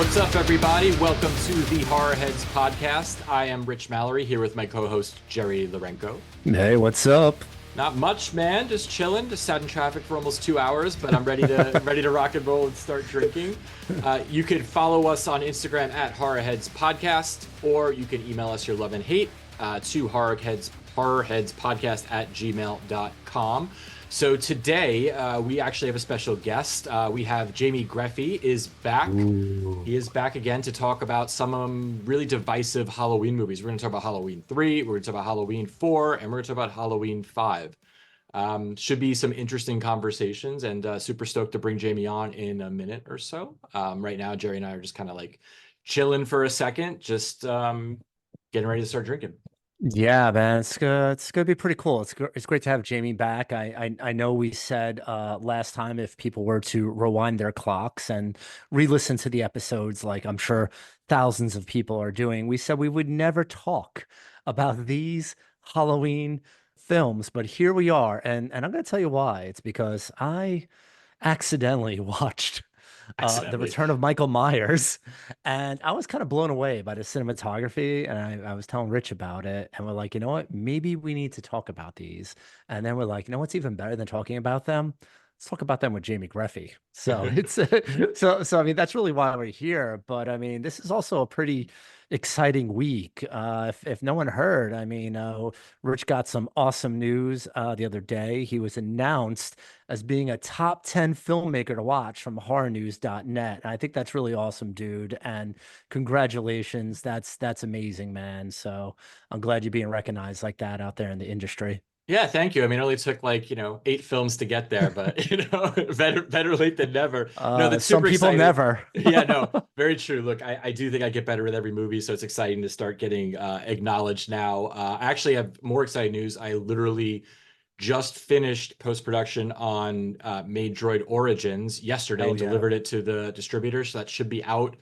What's up, everybody? Welcome to the Horrorheads podcast. I am Rich Mallery here with my co-host Jerry Lourenco. Hey, what's up? Not much, man. Just chilling. Just sat in traffic for almost 2 hours, but I'm ready to rock and roll and start drinking. You can follow us on Instagram at horrorheadspodcast, or you can email us your love and hate to horrorheadspodcast at gmail.com. So today we actually have a special guest. We have Jamie Grefe is back. Ooh. He is back again to talk about some really divisive Halloween movies. We're going to talk about Halloween 3, we're going to talk about Halloween 4, and we're going to talk about Halloween 5. Should be some interesting conversations, and super stoked to bring Jamie on in a minute or so. Right now, Jerry and I are just kind of like chilling for a second, just getting ready to start drinking. Yeah, man, it's gonna be pretty cool. It's great to have Jamie back. I know we said last time if people were to rewind their clocks and re-listen to the episodes, like I'm sure thousands of people are doing, we said we would never talk about these Halloween films, but here we are, and I'm gonna tell you why. It's because I accidentally watched The Accidentally. Return of Michael Myers, and I was kind of blown away by the cinematography. And I was telling Rich about it, and we're like, you know what? Maybe we need to talk about these. And then we're like, you know what's even better than talking about them? Let's talk about them with Jamie Grefe. So it's so I mean that's really why we're here. But I mean this is also a pretty exciting week. If no one heard, I mean, Rich got some awesome news the other day. He was announced as being a top 10 filmmaker to watch from horrornews.net. And I think that's really awesome, dude. And congratulations. That's amazing, man. So I'm glad you're being recognized like that out there in the industry. Yeah, thank you. I mean, it only took like, 8 films to get there, but better late than never. No, that's Some super people exciting. never. Yeah, no, very true. Look, I do think I get better with every movie, so it's exciting to start getting acknowledged now. I actually have more exciting news. I literally just finished post-production on Made Droid Origins yesterday Hell and yeah. delivered it to the distributor, so that should be out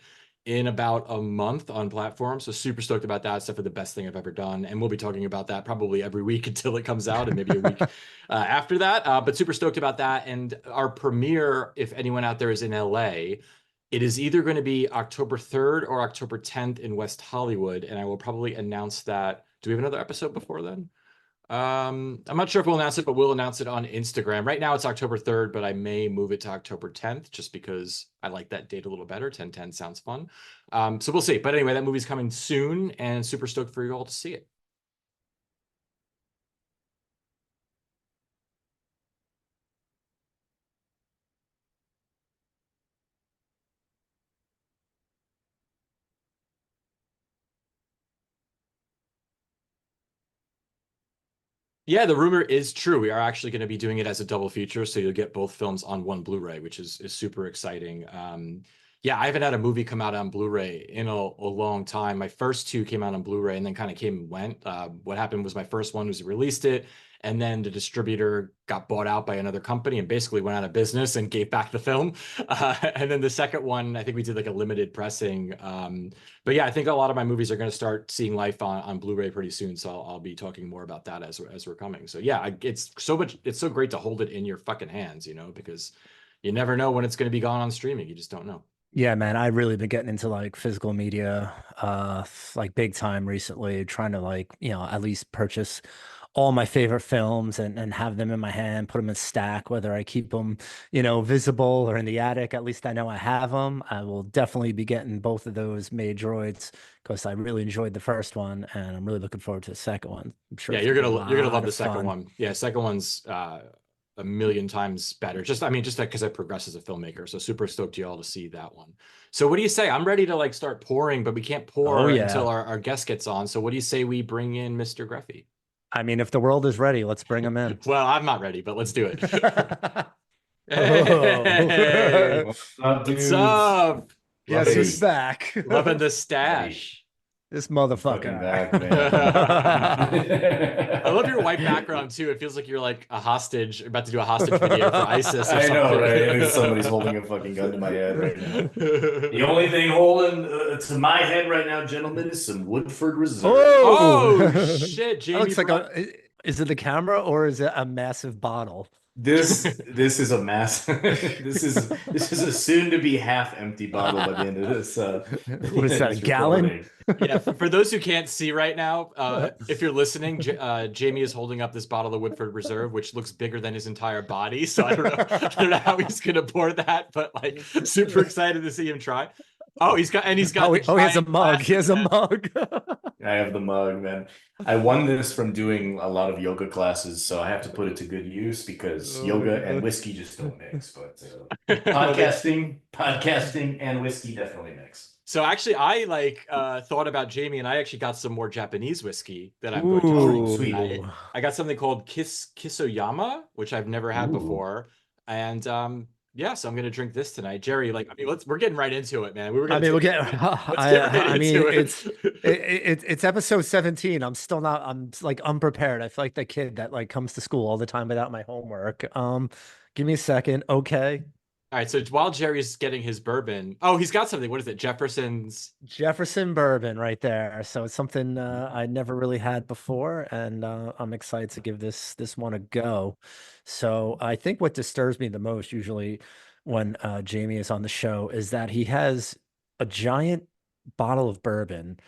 in about a month on platform. So super stoked about that. It's definitely the best thing I've ever done. And we'll be talking about that probably every week until it comes out, and maybe a week after that. But super stoked about that. And our premiere, if anyone out there is in LA, it is either going to be October 3rd or October 10th in West Hollywood. And I will probably announce that. Do we have another episode before then? I'm not sure if we'll announce it, but we'll announce it on Instagram. Right now it's October 3rd, but I may move it to October 10th just because I like that date a little better. 10/10 sounds fun. So we'll see. But anyway, that movie's coming soon and super stoked for you all to see it. Yeah, the rumor is true. We are actually going to be doing it as a double feature, so you'll get both films on one Blu-ray, which is super exciting. Yeah, I haven't had a movie come out on Blu-ray in a long time. My first two came out on Blu-ray and then kind of came and went. What happened was my first one was released it, and then the distributor got bought out by another company and basically went out of business and gave back the film. And then the second one, I think we did like a limited pressing. But yeah, I think a lot of my movies are going to start seeing life on Blu-ray pretty soon. So I'll be talking more about that as we're coming. So yeah, it's so great to hold it in your fucking hands, because you never know when it's going to be gone on streaming. You just don't know. Yeah, man, I've really been getting into like physical media, like big time recently, trying to like, at least purchase all my favorite films and have them in my hand, put them in stack, whether I keep them, visible or in the attic. At least I know I have them. I will definitely be getting both of those made droids because I really enjoyed the first one and I'm really looking forward to the second one. I'm sure Yeah, it's gonna be a you're gonna love lot the of second fun. one. Yeah, second one's a million times better. Just that because I progress as a filmmaker. So super stoked you all to see that one. So what do you say? I'm ready to like start pouring, but we can't Oh pour until yeah. our guest gets on. So what do you say we bring in Mr. Greffy? I mean, if the world is ready, let's bring them in. Well, I'm not ready, but let's do it. Hey, Oh, What's up, what's dudes? up? guess who's Buddy, back? Loving the buddy, stash. This fucking motherfucker. back, man. I love your white background too. It feels like you're like a hostage, about to do a hostage video for ISIS or I know, right? Like somebody's something. holding a fucking gun to my head right now. The only thing holding to my head right now, gentlemen, is some Woodford Reserve. Oh, Oh shit, that Jamie looks like brought. a. Is it the camera or is it a massive bottle? This is a mass. This is a soon to be half empty bottle by the end of this. What is that, a this gallon? recording. Yeah, for those who can't see right now, if you're listening, Jamie is holding up this bottle of Woodford Reserve, which looks bigger than his entire body. So I don't know how he's gonna pour that, but like super excited to see him try. Oh, he's got the He has a giant mug. glass He has a again. mug. I have the mug, man. I won this from doing a lot of yoga classes, so I have to put it to good use because yoga and whiskey just don't mix. But Well, podcasting, and whiskey definitely mix. so actually, I like thought about Jamie, and I actually got some more Japanese whiskey that I'm going to Ooh, drink. sweet. I got something called Kisoyama, which I've never had Ooh. before, and yeah, so I'm gonna drink this tonight. Jerry, like, I mean, we're getting right into it, man. We were I gonna mean, we'll take get. a minute. Let's get right I mean, into it's episode 17. I'm still not. I'm like unprepared. I feel like the kid that like comes to school all the time without my homework. Give me a second. Okay. All right, so while Jerry's getting his bourbon, oh, he's got something. What is it? Jefferson's. Jefferson bourbon right there. So it's something I never really had before, and I'm excited to give this one a go. So I think what disturbs me the most usually when Jamie is on the show is that he has a giant bottle of bourbon,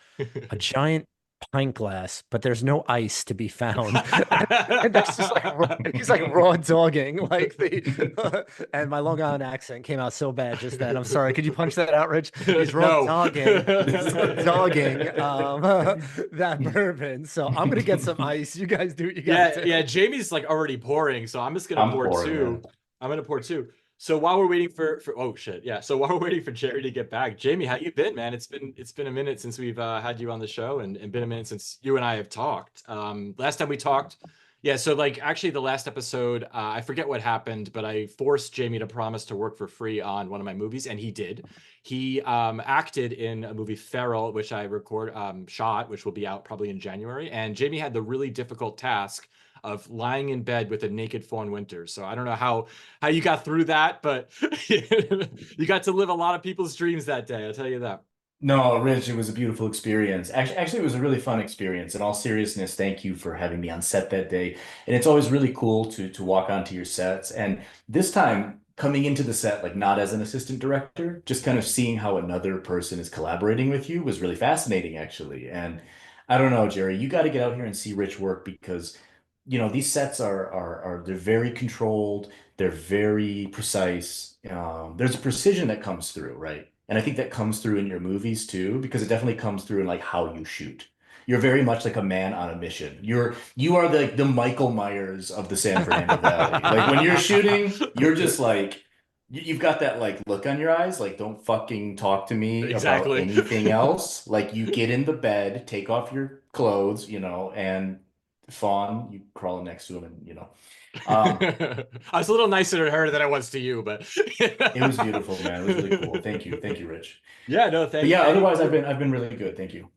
a giant pint glass, but there's no ice to be found. And that's just like he's like raw dogging like the and my Long Island accent came out so bad just then. I'm sorry. Could you punch that out, Rich? He's raw No. dogging, that bourbon. So I'm gonna get some ice. You guys do what you gotta do. Yeah, Jamie's like already pouring, so I'm just gonna I'm pour pouring, two. man. I'm gonna pour two. So while we're waiting for oh shit, yeah. So while we're waiting for Jerry to get back, Jamie, how you been, man? It's been a minute since we've had you on the show, and been a minute since you and I have talked. Last time we talked, yeah. So like actually the last episode, I forget what happened, but I forced Jamie to promise to work for free on one of my movies, and he did. He acted in a movie Feral, which I shot, which will be out probably in January. And Jamie had the really difficult task of lying in bed with a naked Fawn Winters. So I don't know how you got through that, but you got to live a lot of people's dreams that day. I'll tell you that. No, Rich, it was a beautiful experience. Actually, it was a really fun experience. In all seriousness, thank you for having me on set that day. And it's always really cool to walk onto your sets. And this time, coming into the set, like not as an assistant director, just kind of seeing how another person is collaborating with you was really fascinating, actually. And I don't know, Jerry, you got to get out here and see Rich work because, these sets are they're very controlled, they're very precise. There's a precision that comes through, right? And I think that comes through in your movies too, because it definitely comes through in like how you shoot. You're very much like a man on a mission. You are the Michael Myers of the San Fernando Valley. Like when you're shooting, you're just like you've got that like look on your eyes, like don't fucking talk to me about Exactly. anything else. Like you get in the bed, take off your clothes, and Fawn, you crawl next to him, and I was a little nicer to her than I was to you, but it was beautiful, man. It was really cool. Thank you, Rich. Yeah, no, But thank yeah, you. otherwise I've been really good. Thank you.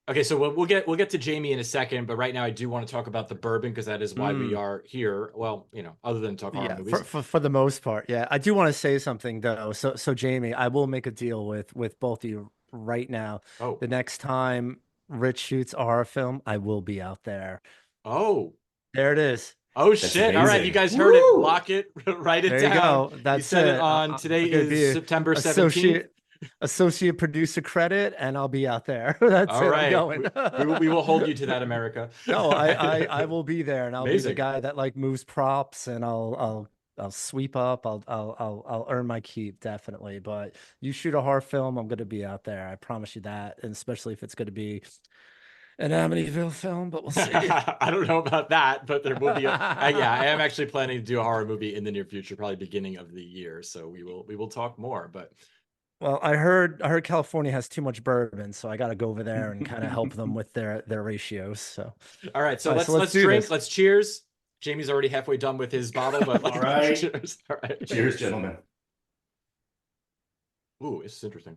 Okay, so we'll get to Jamie in a second, but right now I do want to talk about the bourbon because that is why we are here. Well, other than talk horror Yeah, movies. for the most part. Yeah. I do want to say something though. So Jamie, I will make a deal with both of you right now. Oh, The next time Rich shoots a horror film, I will be out there. oh, There it is. oh That's shit! All right, you amazing. guys heard it. Woo! Lock it. Write it There you down. go. That's You said it it. on. I'm Today gonna is be September 17th. associate producer credit, and I'll be out there. That's All it. I'm right, going. we will hold you to that, America. No, I will be there, and I'll be the Amazing. guy that like moves props, and I'll sweep up. I'll earn my keep definitely. But you shoot a horror film, I'm gonna be out there. I promise you that, and especially if it's gonna be an Amityville film. But we'll see. I don't know about that, but there will be yeah, I am actually planning to do a horror movie in the near future, probably beginning of the year. So we will talk more. But Well, I heard California has too much bourbon, so I got to go over there and kind of help them with their ratios. So, all right, so all right, let's do drink. this. Let's cheers. Jamie's already halfway done with his bottle, but All right. cheers. All right. Cheers, gentlemen. Ooh, this is interesting.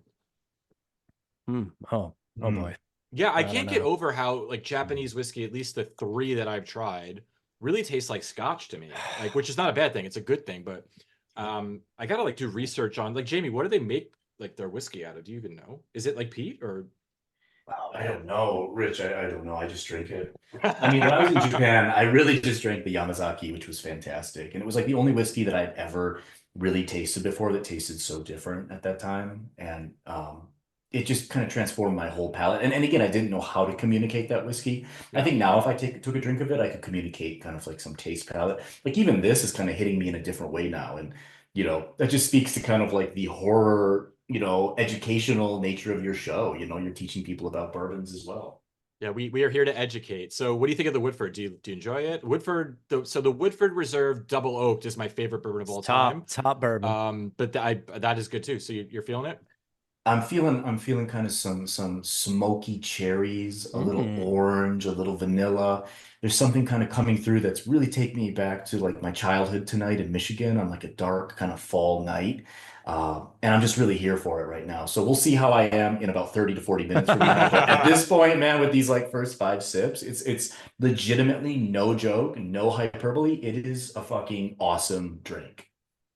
Oh boy. Yeah, I don't can't get know. over how like Japanese whiskey, at least the three that I've tried, really tastes like scotch to me. Like, which is not a bad thing. It's a good thing, but I gotta like do research on like Jamie, what do they make like their whiskey out of? Do you even know? Is it like peat or Oh, I don't know, Rich. I don't know. I just drink it. I mean, when I was in Japan, I really just drank the Yamazaki, which was fantastic. And it was like the only whiskey that I'd ever really tasted before that tasted so different at that time. And it just kind of transformed my whole palate. And again, I didn't know how to communicate that whiskey. I Yeah. think now if I took a drink of it, I could communicate kind of like some taste palette. Like even this is kind of hitting me in a different way now. And that just speaks to kind of like the horror, educational nature of your show. You're teaching people about bourbons as well. Yeah, we are here to educate. So what do you think of the Woodford? Do you enjoy it? Woodford, the Woodford Reserve Double Oaked is my favorite bourbon of It's all time. top bourbon. But that is good too. So you're feeling it? I'm feeling kind of some smoky cherries, a little Mm. orange, a little vanilla. There's something kind of coming through that's really taking me back to like my childhood tonight in Michigan on like a dark kind of fall night. And I'm just really here for it right now. So we'll see how I am in about 30 to 40 minutes from now. But at this point, man, with these like first 5 sips, it's legitimately no joke, no hyperbole. It is a fucking awesome drink.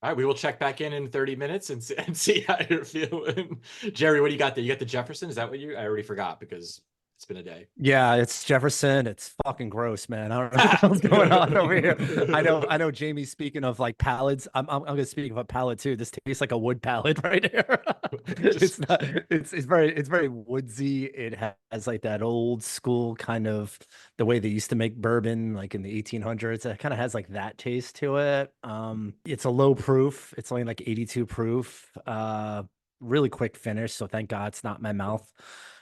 All right, we will check back in 30 minutes and see how you're feeling. Jerry, what do you got there? You got the Jefferson? Is that what I already forgot because it's been a day. Yeah, it's Jefferson. It's fucking gross, man. I don't know what's going on over here. I know Jamie, speaking of like pallets, I'm gonna speak of a pallet too. This tastes like a wood pallet right here. It's Just not it's very woodsy. It has like that old school kind of the way they used to make bourbon like in the 1800s. It kind of has like that taste to it. It's a low proof. It's only like 82 proof. Really quick finish, so thank God it's not in my mouth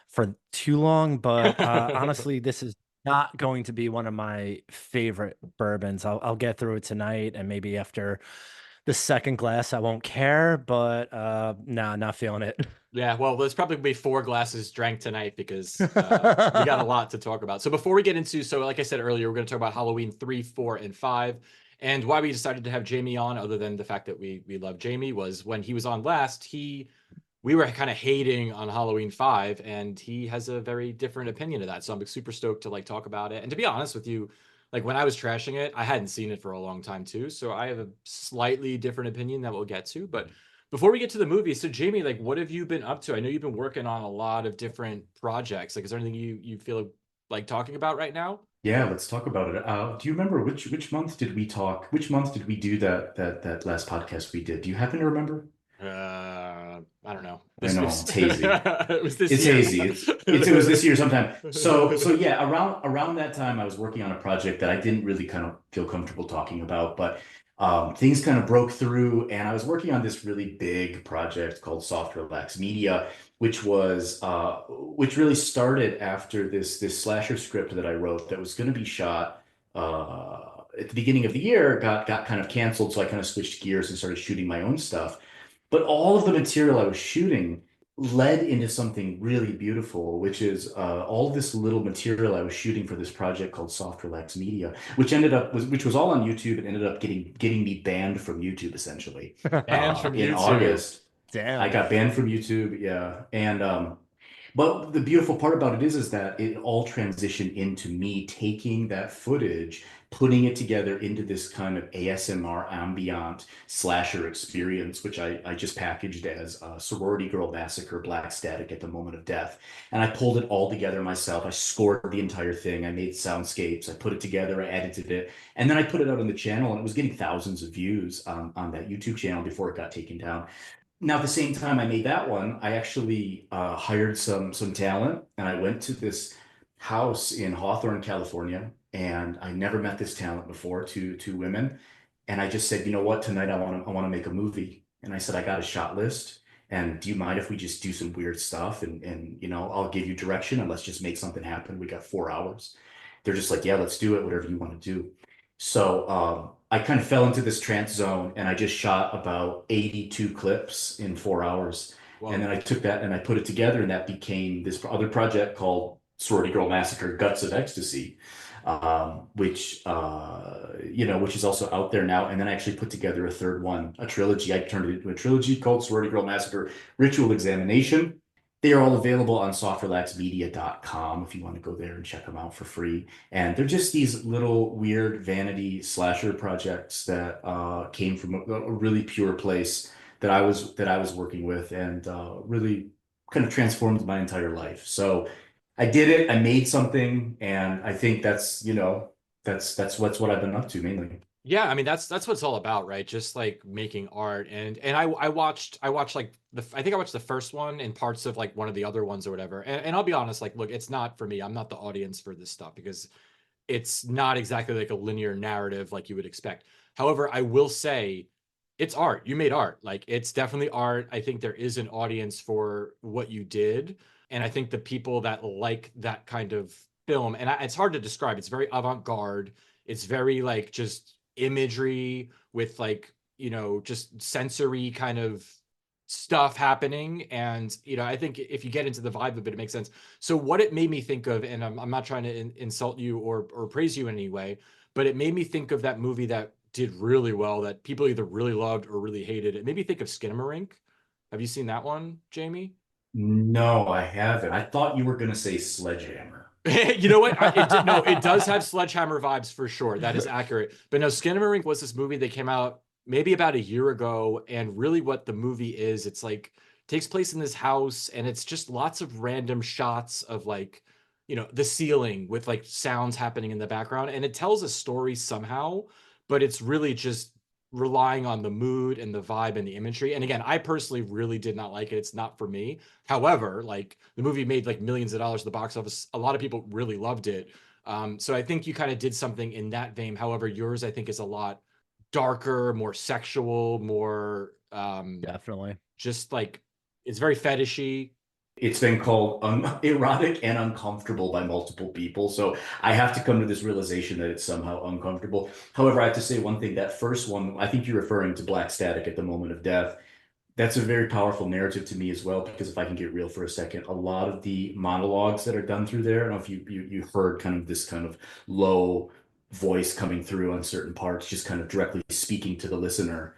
for too long, but honestly, this is not going to be one of my favorite bourbons. I'll get through it tonight, and maybe after the second glass, I won't care. But nah, not feeling it. Yeah, well, there's probably gonna be 4 glasses drank tonight because we got a lot to talk about. So before we get into, so like I said earlier, we're going to talk about Halloween 3, 4, and 5. And why we decided to have Jamie on, other than the fact that we love Jamie, was when he was on last, we were kind of hating on Halloween 5, and he has a very different opinion of that. So I'm super stoked to like talk about it. And to be honest with you, like when I was trashing it, I hadn't seen it for a long time too. So I have a slightly different opinion that we'll get to. But before we get to the movie, so Jamie, like what have you been up to? I know you've been working on a lot of different projects. Like, is there anything you feel like talking about right now? Yeah, let's talk about it. Do you remember which month did we talk? Which month did we do that last podcast we did? Do you happen to remember? I don't know. I This know was it's hazy. it was this It's year. hazy. It was this year sometime. So yeah, around that time I was working on a project that I didn't really kind of feel comfortable talking about, but things kind of broke through, and I was working on this really big project called Soft Relax Media, which really started after this slasher script that I wrote that was going to be shot at the beginning of the year, got kind of canceled, so I kind of switched gears and started shooting my own stuff. But all of the material I was shooting led into something really beautiful, which is all of this little material I was shooting for this project called Soft Relax Media, which was all on YouTube and ended up getting me banned from YouTube essentially. And from In YouTube. August, I Damn. got banned from YouTube, yeah, and but the beautiful part about it is that it all transitioned into me taking that footage, putting it together into this kind of ASMR ambient slasher experience, which I just packaged as Sorority Girl Massacre Black Static at the Moment of Death. And I pulled it all together myself. I scored the entire thing. I made soundscapes. I put it together. I edited it. And then I put it out on the channel, and it was getting thousands of views on that YouTube channel before it got taken down. Now, at the same time I made that one, I actually hired some talent, and I went to this house in Hawthorne, California, and I never met this talent before, two women, and I just said, you know what, tonight I want to make a movie, and I said I got a shot list, and do you mind if we just do some weird stuff, and I'll give you direction, and let's just make something happen. We got 4 hours. They're just like, yeah, let's do it, whatever you want to do. So I kind of fell into this trance zone, and I just shot about 82 clips in 4 hours. And Whoa. then I took that and I put it together, and that became this other project called Sorority Girl Massacre Guts of Ecstasy, which is also out there now. And then I actually put together a third one, a trilogy. I turned it into a trilogy called Sorority Girl Massacre Ritual Examination. They are all available on softrelaxmedia.com if you want to go there and check them out for free. And they're just these little weird vanity slasher projects that came from a really pure place that I was working with, and really kind of transformed my entire life. So I did it. I made something, and I think that's, that's what I've been up to mainly. Yeah, I mean that's what it's all about, right? Just like making art. And I watched like I think I watched the first one and parts of like one of the other ones or whatever. And I'll be honest, like look, it's not for me. I'm not the audience for this stuff because it's not exactly like a linear narrative like you would expect. However, I will say it's art. You made art. Like it's definitely art. I think there is an audience for what you did. And I think the people that like that kind of film, and it's hard to describe. It's very avant-garde. It's very like just imagery with like, just sensory kind of stuff happening. And, I think if you get into the vibe of it, it makes sense. So what it made me think of, and I'm not trying to insult you or praise you in any way, but it made me think of that movie that did really well that people either really loved or really hated. It made me think of Skinamarink. Have you seen that one, Jamie? No, I haven't. I thought you were gonna say Sledgehammer. You know what? No, it does have Sledgehammer vibes for sure. That is accurate. But no, Skinamarink was this movie that came out maybe about a year ago. And really what the movie is, it's like takes place in this house and it's just lots of random shots of like, the ceiling with like sounds happening in the background. And it tells a story somehow, but it's really just relying on the mood and the vibe and the imagery. And again, I personally really did not like it. It's not for me. However, like the movie made like millions of dollars at the box office. A lot of people really loved it. So I think you kind of did something in that vein. However, yours I think is a lot darker, more sexual, more Definitely. just like it's very fetishy. It's been called erotic and uncomfortable by multiple people. So I have to come to this realization that it's somehow uncomfortable. However, I have to say one thing. That first one, I think you're referring to Black Static at the Moment of Death. That's a very powerful narrative to me as well, because if I can get real for a second, a lot of the monologues that are done through there, I don't know if you heard kind of this kind of low voice coming through on certain parts, just kind of directly speaking to the listener,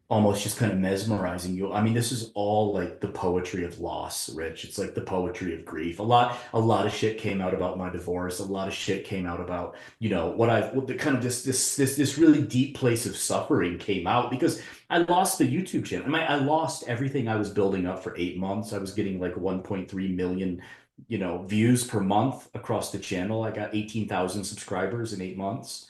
almost just kind of mesmerizing you. I mean, this is all like the poetry of loss, Rich. It's like the poetry of grief. A lot of shit came out about my divorce. A lot of shit came out about, what the kind of this really deep place of suffering came out because I lost the YouTube channel. I mean, I lost everything I was building up for 8 months. I was getting like 1.3 million, views per month across the channel. I got 18,000 subscribers in 8 months.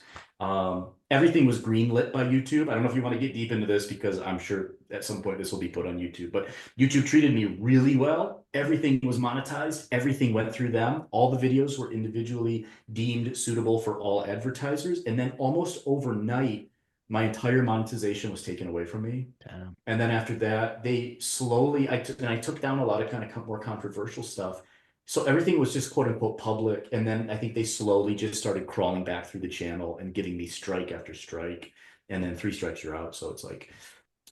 Everything was greenlit by YouTube. I don't know if you want to get deep into this because I'm sure at some point this will be put on YouTube, but YouTube treated me really well. Everything was monetized. Everything went through them. All the videos were individually deemed suitable for all advertisers. And then almost overnight, my entire monetization was taken away from me. Damn. And then after that, they slowly, I took down a lot of kind of more controversial stuff. So everything was just quote unquote public. And then I think they slowly just started crawling back through the channel and getting me strike after strike. And then 3 strikes, you're out. So it's like,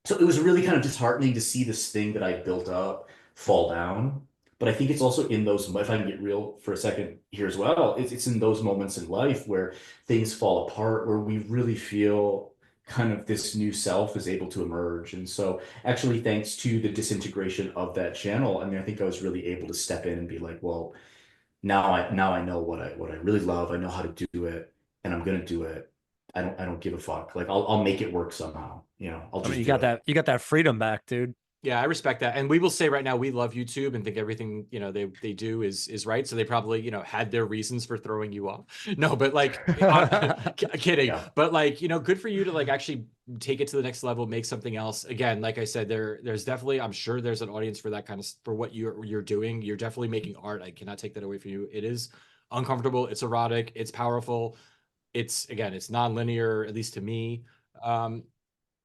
so it was really kind of disheartening to see this thing that I built up fall down. But I think it's also in those, if I can get real for a second here as well, it's in those moments in life where things fall apart, where we really feel kind of this new self is able to emerge. And so actually, thanks to the disintegration of that channel, I mean, I think I was really able to step in and be like, well, now I know what I really love. I know how to do it, and I'm gonna do it. I don't give a fuck. Like I'll make it work somehow. I'll I mean, just you do got it. that freedom back, dude. Yeah, I respect that. And we will say right now, we love YouTube and think everything, they do is right. So they probably, had their reasons for throwing you off. No, but like, kidding. Yeah. But like, good for you to like actually take it to the next level, make something else. Again, like I said, there's definitely, I'm sure there's an audience for that kind of, for what you're doing. You're definitely making art. I cannot take that away from you. It is uncomfortable. It's erotic. It's powerful. Again, it's non-linear, at least to me. Um,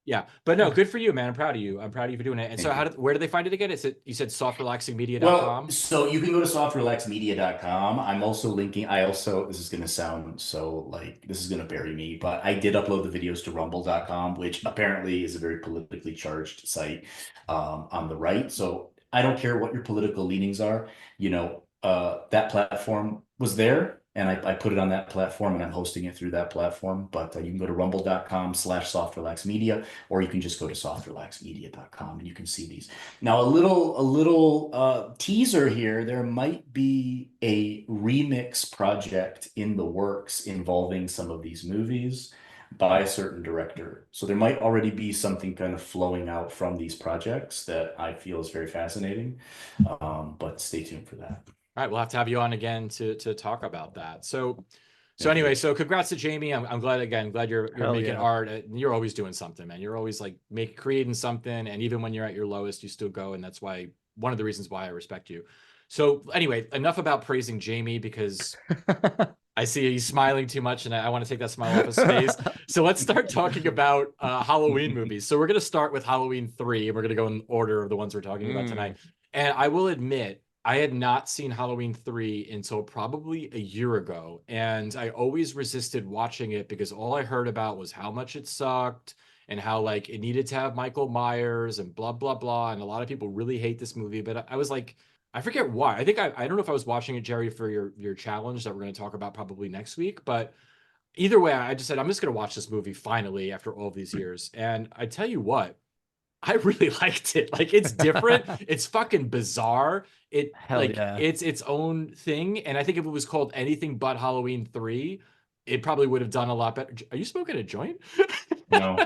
yeah, but no, good for you, man. I'm proud of you. I'm proud of you for doing it. And so Thank you. where do they find it again? You said Well, softrelaxingmedia.com. so you can go to softrelaxmedia.com. I'm also linking, this is going to sound so like this is going to bury me, but I did upload the videos to rumble.com, which apparently is a very politically charged site on the right. So I don't care what your political leanings are, that platform was there. And I put it on that platform and I'm hosting it through that platform. But you can go to rumble.com/softrelaxmedia, or you can just go to softrelaxmedia.com and you can see these. Now, a little teaser here. There might be a remix project in the works involving some of these movies by a certain director. So there might already be something kind of flowing out from these projects that I feel is very fascinating. But stay tuned for that. All right, we'll have to have you on again to talk about that. So Thank you. anyway, so congrats to Jamie. I'm glad again, glad you're Hell making yeah. art. You're always doing something, man. You're always like creating something, and even when you're at your lowest, you still go, and that's why one of the reasons why I respect you. So anyway, enough about praising Jamie because I see he's smiling too much, and I want to take that smile off his face. So let's start talking about Halloween movies. So we're going to start with Halloween 3, and we're going to go in order of the ones we're talking about tonight. And I will admit, I had not seen Halloween 3 until probably a year ago. And I always resisted watching it because all I heard about was how much it sucked and how like it needed to have Michael Myers and blah, blah, blah. And a lot of people really hate this movie. But I was like, I forget why. I think I don't know if I was watching it, Jerry, for your challenge that we're going to talk about probably next week. But either way, I just said, I'm just going to watch this movie finally after all of these years. And I tell you what, I really liked it. Like it's different. It's fucking bizarre. It Hell like yeah. it's its own thing. And I think if it was called anything but Halloween 3, it probably would have done a lot better. Are you smoking a joint? No,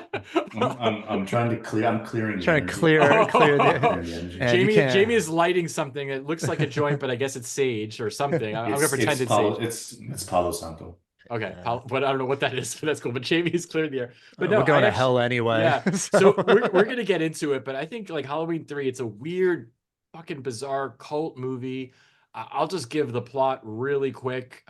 I'm trying to clear. I'm clearing the Trying to energy. clear the Clearing the energy. And you Jamie can't. is lighting something. It looks like a joint, but I guess it's sage or something. I'm gonna It's pretend it's Palo. sage. It's Palo Santo. Okay, Yeah. but I don't know what that is, but that's cool. But Jamie's cleared the air. But no, We're going I to actually, hell anyway. yeah. So we're gonna get into it, but I think like Halloween 3, it's a weird, fucking bizarre cult movie. I'll just give the plot really quick.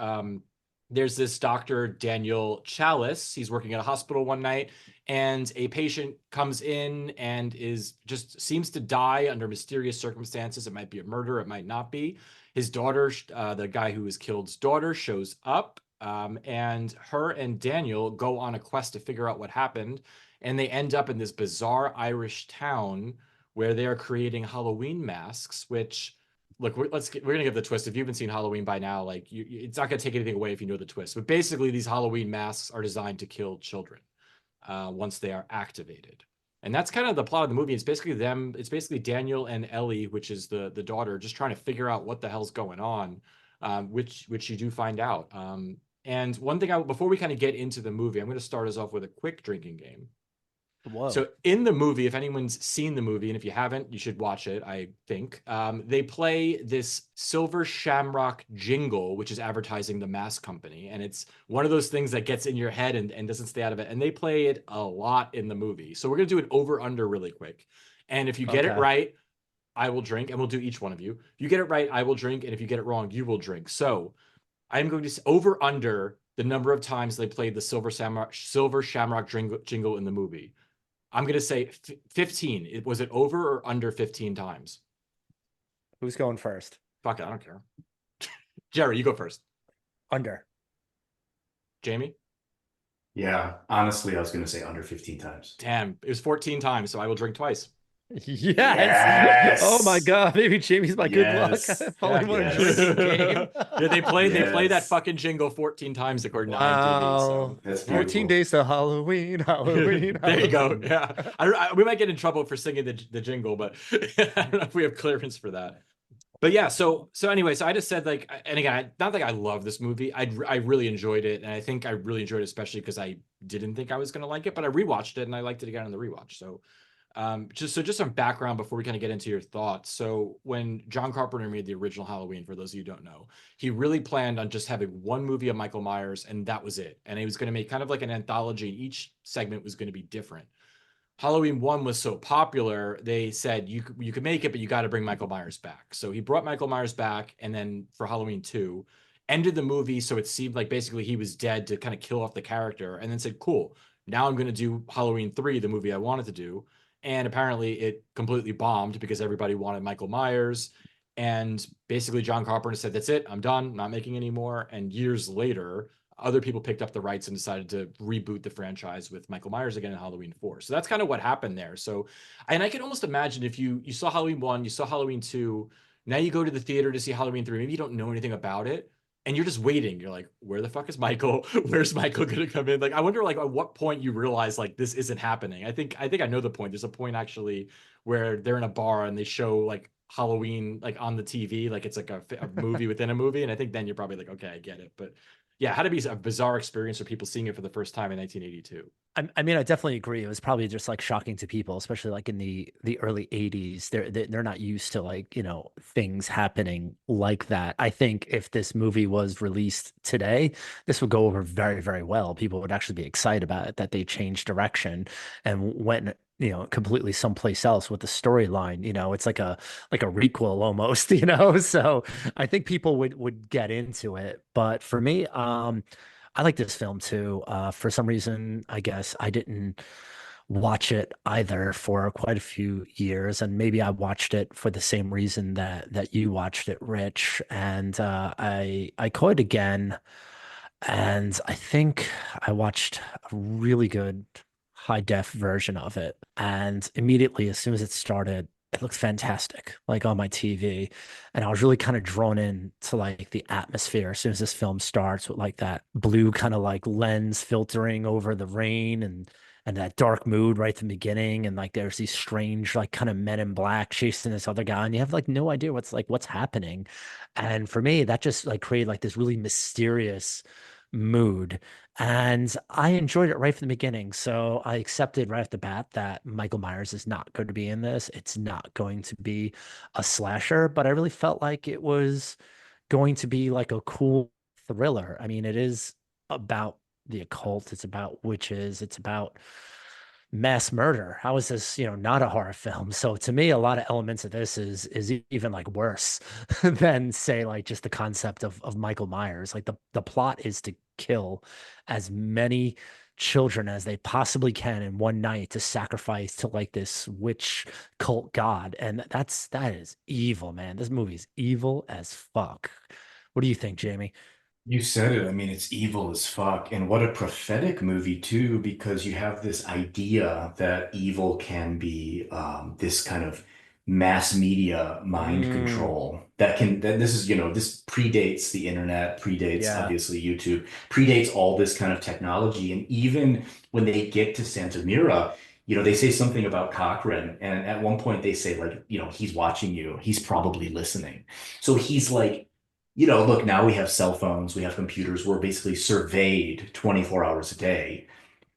There's this doctor, Daniel Chalice. He's working at a hospital one night, and a patient comes in and is just seems to die under mysterious circumstances. It might be a murder, it might not be. His daughter, the guy who was killed's daughter, shows up, and her and Daniel go on a quest to figure out what happened. And they end up in this bizarre Irish town where they are creating Halloween masks, which look, we're gonna give the twist. If you haven't seen Halloween by now, like it's not gonna take anything away if you know the twist. But basically, these Halloween masks are designed to kill children once they are activated, and that's kind of the plot of the movie. It's basically them. It's basically Daniel and Ellie, which is the daughter, just trying to figure out what the hell's going on, which you do find out. And one thing before we kind of get into the movie, I'm going to start us off with a quick drinking game. Whoa. So in the movie, if anyone's seen the movie, and if you haven't, you should watch it, I think. They play this silver shamrock jingle, which is advertising the mask company. And it's one of those things that gets in your head and doesn't stay out of it. And they play it a lot in the movie. So we're going to do an over-under really quick. And if you get it right, I will drink, and we'll do each one of you. If you get it right, I will drink. And if you get it wrong, you will drink. So I'm going to say over under the number of times they played the silver shamrock jingle in the movie. I'm going to say 15. Was it over or under 15 times? Who's going first? Fuck it, I don't care. Jerry, you go first. Under. Jamie? Yeah, honestly, I was going to say under 15 times. Damn, it was 14 times, so I will drink twice. Yes. Oh my God, maybe Jamie's my good luck. Yes. I only want Yes. a drinking game. Yeah, they play that Yes. fucking jingle 14 times according to IMDb. Wow. So That's 14 beautiful. days to Halloween. there you go. Yeah, we might get in trouble for singing the jingle, but I don't know if we have clearance for that. But yeah, so anyway, so I just said like, and again, not like I love this movie. I really enjoyed it, and I think I really enjoyed it especially because I didn't think I was gonna like it, but I rewatched it and I liked it again on the rewatch. So just some background before we kind of get into your thoughts. So when John Carpenter made the original Halloween, for those of you who don't know, he really planned on just having one movie of Michael Myers, and that was it. And he was going to make kind of like an anthology, and each segment was going to be different. Halloween 1 was so popular, they said you could make it, but you got to bring Michael Myers back. So he brought Michael Myers back, and then for Halloween 2, ended the movie so it seemed like basically he was dead to kind of kill off the character, and then said, cool, now I'm going to do Halloween 3, the movie I wanted to do. And apparently it completely bombed because everybody wanted Michael Myers. And basically John Carpenter said, that's it, I'm done, not making any more. And years later, other people picked up the rights and decided to reboot the franchise with Michael Myers again in Halloween 4. So that's kind of what happened there. So, and I can almost imagine if you saw Halloween 1, you saw Halloween 2, now you go to the theater to see Halloween 3, maybe you don't know anything about it, and you're just waiting. You're like, where the fuck is Michael? Where's Michael gonna come in? Like, I wonder, like, at what point you realize like this isn't happening. I think I know the point. There's a point actually where they're in a bar and they show like Halloween like on the TV, like it's like a movie within a movie, and I think then you're probably like, okay, I get it. But yeah, it had to be a bizarre experience for people seeing it for the first time in 1982. I mean, I definitely agree. It was probably just like shocking to people, especially like in the early 80s. They're not used to like, things happening like that. I think if this movie was released today, this would go over very, very well. People would actually be excited about it that they changed direction and went, completely someplace else with the storyline. It's like a requel almost, So I think people would get into it. But for me, I like this film too. For some reason, I guess I didn't watch it either for quite a few years, and maybe I watched it for the same reason that you watched it, Rich. And I caught it again, and I think I watched a really good high def version of it. And immediately, as soon as it started, it looks fantastic, like on my TV. And I was really kind of drawn in to like the atmosphere as soon as this film starts with like that blue kind of like lens filtering over the rain and that dark mood right from the beginning. And like there's these strange, like kind of men in black chasing this other guy, and you have like no idea what's happening. And for me, that just like created like this really mysterious mood. And I enjoyed it right from the beginning. So I accepted right off the bat that Michael Myers is not going to be in this. It's not going to be a slasher, but I really felt like it was going to be like a cool thriller. I mean, it is about the occult, it's about witches, it's about mass murder. How is this, not a horror film? So to me, a lot of elements of this is even like worse than say like just the concept of Michael Myers. Like the plot is to kill as many children as they possibly can in one night to sacrifice to like this witch cult god. And that is evil, man. This movie is evil as fuck. What do you think, Jamie? You said it. I mean, it's evil as fuck. And what a prophetic movie, too, because you have this idea that evil can be this kind of mass media mind Mm, control that this is, this predates the internet, predates yeah. obviously YouTube, predates all this kind of technology. And even when they get to Santa Mira, they say something about Cochrane. And at one point they say, like, he's watching you, he's probably listening. So he's like, look, now we have cell phones, we have computers, we're basically surveyed 24 hours a day.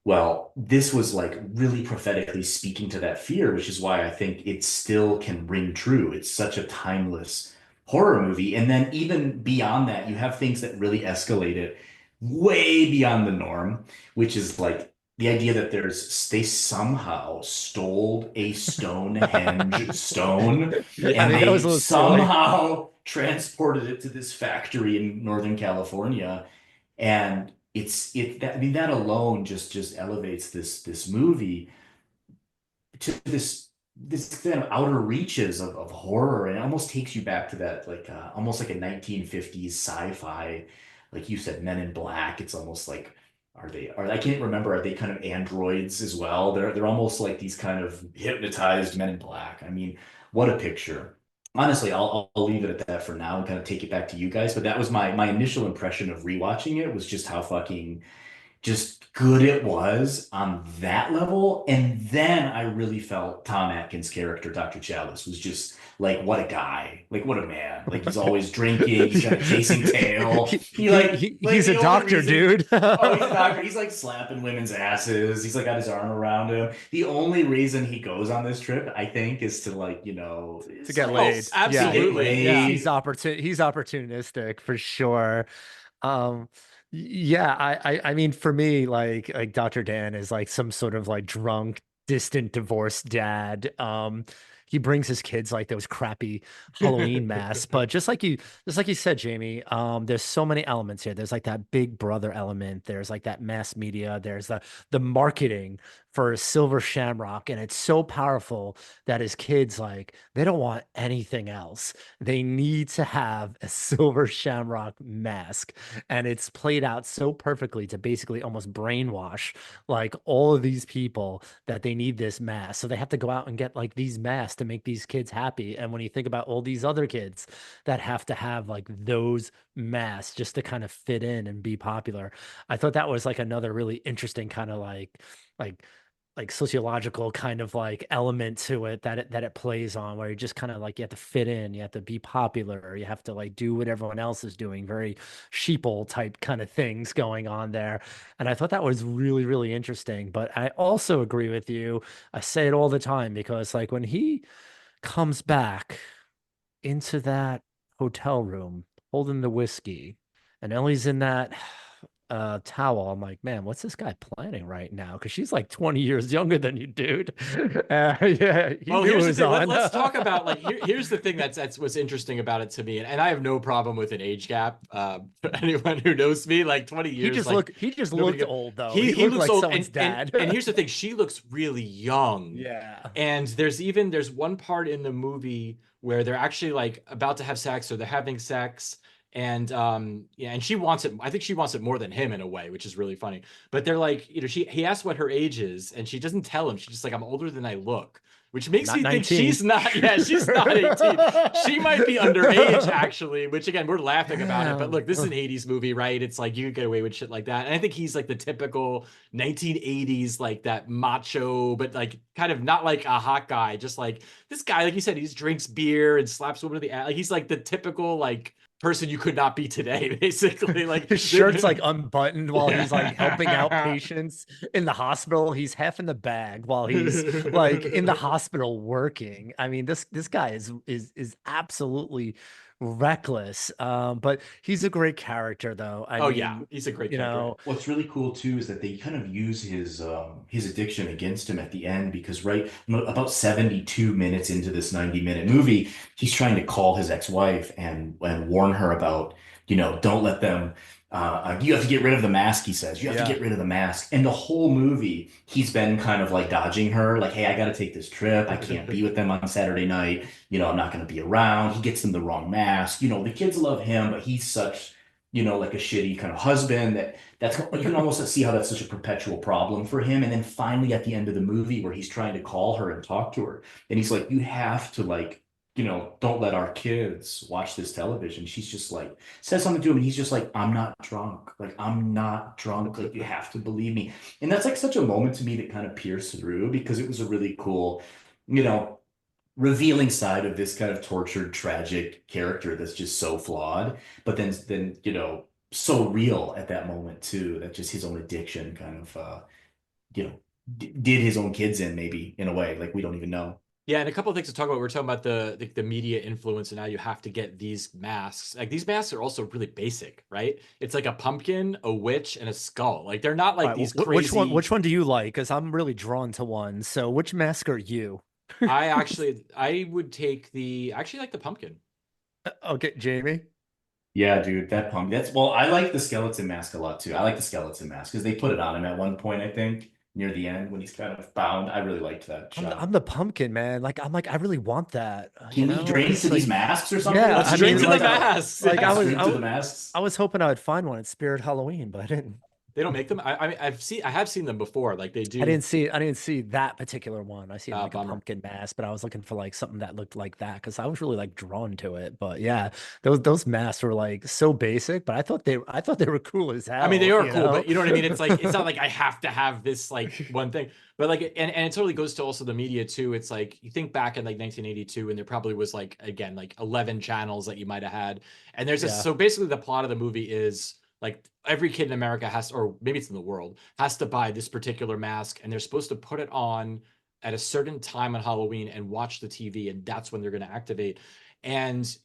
Well, this was like really prophetically speaking to that fear, which is why I think it still can ring true. It's such a timeless horror movie. And then even beyond that, you have things that really escalate it way beyond the norm, which is like the idea that they somehow stole a Stonehenge stone I and mean, that was they a little silly. somehow transported it to this factory in Northern California. And I mean that alone just elevates this movie to this kind of outer reaches of horror, and it almost takes you back to that like almost like a 1950s sci-fi, like you said, Men in Black. It's almost like I can't remember, are they kind of androids as well? They're almost like these kind of hypnotized Men in Black. I mean, what a picture. Honestly, I'll leave it at that for now and kind of take it back to you guys. But that was my initial impression of rewatching it, was just how fucking just good it was on that level. And then I really felt Tom Atkins' character, Dr. Chalice, was just like, what a guy, like what a man. Like he's always drinking, he's got a chasing tail. He like He's a the only doctor, reason. dude. Oh, he's a doctor. He's like slapping women's asses. He's like got his arm around him. The only reason he goes on this trip, I think, is to like, To it's get like Oh, laid. to Yeah, get absolutely. Yeah. he's laid. he's opportunistic for sure. Um, yeah, I mean, for me, like Dr. Dan is like some sort of like drunk, distant, divorced dad. He brings his kids like those crappy Halloween masks, but just like you said, Jamie, there's so many elements here. There's like that big brother element. There's like that mass media. There's the marketing for Silver Shamrock, and it's so powerful that his kids like they don't want anything else. They need to have a Silver Shamrock mask, and it's played out so perfectly to basically almost brainwash like all of these people that they need this mask. So they have to go out and get like these masks to make these kids happy. And when you think about all these other kids that have to have like those masks just to kind of fit in and be popular, I thought that was like another really interesting kind of like like sociological kind of like element to it that it plays on, where you just kind of like you have to fit in, you have to be popular, you have to like do what everyone else is doing, very sheeple type kind of things going on there. And I thought that was really, really interesting. But I also agree with you. I say it all the time because like when he comes back into that hotel room holding the whiskey and Ellie's in that towel, I'm like, man, what's this guy planning right now? Because she's like 20 years younger than you, dude. Yeah, he Well, knew it here's the was thing. on. Let's talk about like here's the thing that's what's interesting about it to me, and I have no problem with an age gap. For anyone who knows me, like 20 years, like He just nobody looked get, old though. He he looked looks like old, someone's and dad. and here's the thing, she looks really young. Yeah. And there's one part in the movie where they're actually like about to have sex, or they're having sex, and yeah, and she wants it. I think she wants it more than him in a way, which is really funny. But they're like, he asks what her age is, and she doesn't tell him. She's just like, I'm older than I look, which makes Not me think 19. she's not. Yeah, she's not 18. She might be underage actually. Which again, we're laughing about it, but Damn. look, this is an 80s movie, right? It's like you could get away with shit like that. And I think he's like the typical 1980s, like that macho, but like kind of not like a hot guy, just like this guy, like you said, he just drinks beer and slaps women in the ass. Like he's like the typical like person you could not be today, basically. Like His shirt's like unbuttoned while he's like helping out yeah. patients in the hospital. He's half in the bag while he's like in the hospital working. I mean, this guy is absolutely reckless. But he's a great character though. I Oh yeah, mean, he's a great you character. know, What's really cool too is that they kind of use his addiction against him at the end because right about 72 minutes into this 90-minute movie, he's trying to call his ex-wife and warn her about, don't let them you have to get rid of the mask, he says. You have to yeah. get rid of the mask. And the whole movie, he's been kind of like dodging her, like, hey, I got to take this trip. I can't be with them on Saturday night. I'm not going to be around. He gets them the wrong mask. The kids love him, but he's such like a shitty kind of husband that's you can almost see how that's such a perpetual problem for him. And then finally at the end of the movie where he's trying to call her and talk to her, and he's like, you have to like, don't let our kids watch this television. She's just like, says something to him, and he's just like, I'm not drunk. Like, I'm not drunk. Like, you have to believe me. And that's like such a moment to me that kind of pierced through because it was a really cool, you know, revealing side of this kind of tortured, tragic character that's just so flawed, but then so real at that moment too. That just his own addiction kind of you know did his own kids in maybe in a way like we don't even know. Yeah, and a couple of things to talk about. We're talking about the media influence, and now you have to get these masks. Like these masks are also really basic, right? It's like a pumpkin, a witch, and a skull. Like they're not All like right, these crazy. which one do you like? Because I'm really drawn to one. So which mask are you? I would take I actually like the pumpkin. Okay, Jamie. Yeah, dude, that pump. That's well, I like the skeleton mask a lot too. I like the skeleton mask because they put it on him at one point, I think, near the end when he's kind of bound. I really liked that I'm shot. the pumpkin man. Like I really want that. Can we drain to It's these like masks or something? yeah. Let's I drink mean, to the like masks. like Yeah. Drink to the masks. I was hoping I would find one at Spirit Halloween, but I didn't. They don't make them. I mean, I have seen them before. Like they I do. didn't see I didn't see that particular one. I seen like a Bummer. pumpkin mask, but I was looking for like something that looked like that because I was really like drawn to it. But yeah, those masks were like so basic, but I thought they were cool as I mean, they hell, are you cool, know? but you know what I mean? It's like it's not like I have to have this like one thing. But like and it totally goes to also the media too. It's like you think back in like 1982 and there probably was like again like 11 channels that you might have had. And there's this Yeah. so basically the plot of the movie is like every kid in America has or maybe it's in the world has to buy this particular mask and they're supposed to put it on at a certain time on Halloween and watch the TV and that's when they're going to activate. And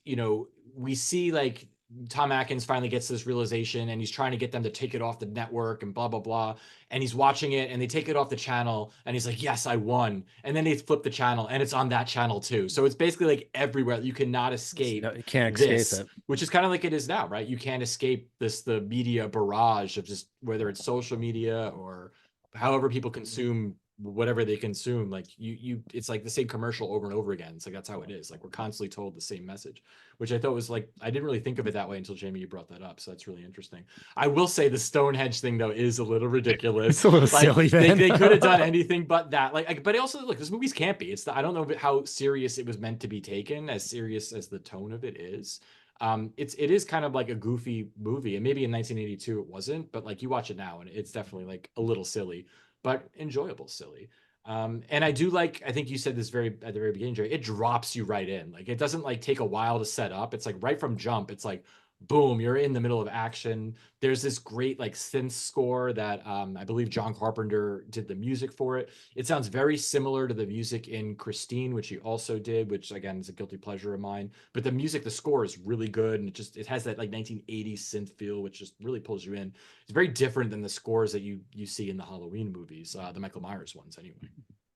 we see like Tom Atkins finally gets this realization and he's trying to get them to take it off the network and blah, blah, blah. And he's watching it and they take it off the channel and he's like, yes, I won. And then they flip the channel and it's on that channel too. So it's basically like everywhere. You cannot escape No, you can't escape this, it. which is kind of like it is now, right? You can't escape the media barrage of just whether it's social media or however people consume whatever they consume. Like it's like the same commercial over and over again. It's like that's how it is. Like we're constantly told the same message, which I thought was like I didn't really think of it that way until Jamie you brought that up. So that's really interesting. I will say the Stonehenge thing though is a little ridiculous. It's a little Like silly, man. they could have done anything but that. Like but also look, this movie's campy. I don't know how serious it was meant to be taken, as serious as the tone of it is. It is kind of like a goofy movie, and maybe in 1982 it wasn't, but like you watch it now and it's definitely like a little silly. but enjoyable silly. And I do like, I think you said this very at the very beginning, Jerry, it drops you right in. Like it doesn't like take a while to set up. It's like right from jump, it's like boom, you're in the middle of action. There's this great like synth score that I believe John Carpenter did the music for it. It sounds very similar to the music in Christine, which he also did, which again is a guilty pleasure of mine. But the music, the score is really good, and it has that like 1980s synth feel, which just really pulls you in. It's very different than the scores that you see in the Halloween movies, the Michael Myers ones anyway.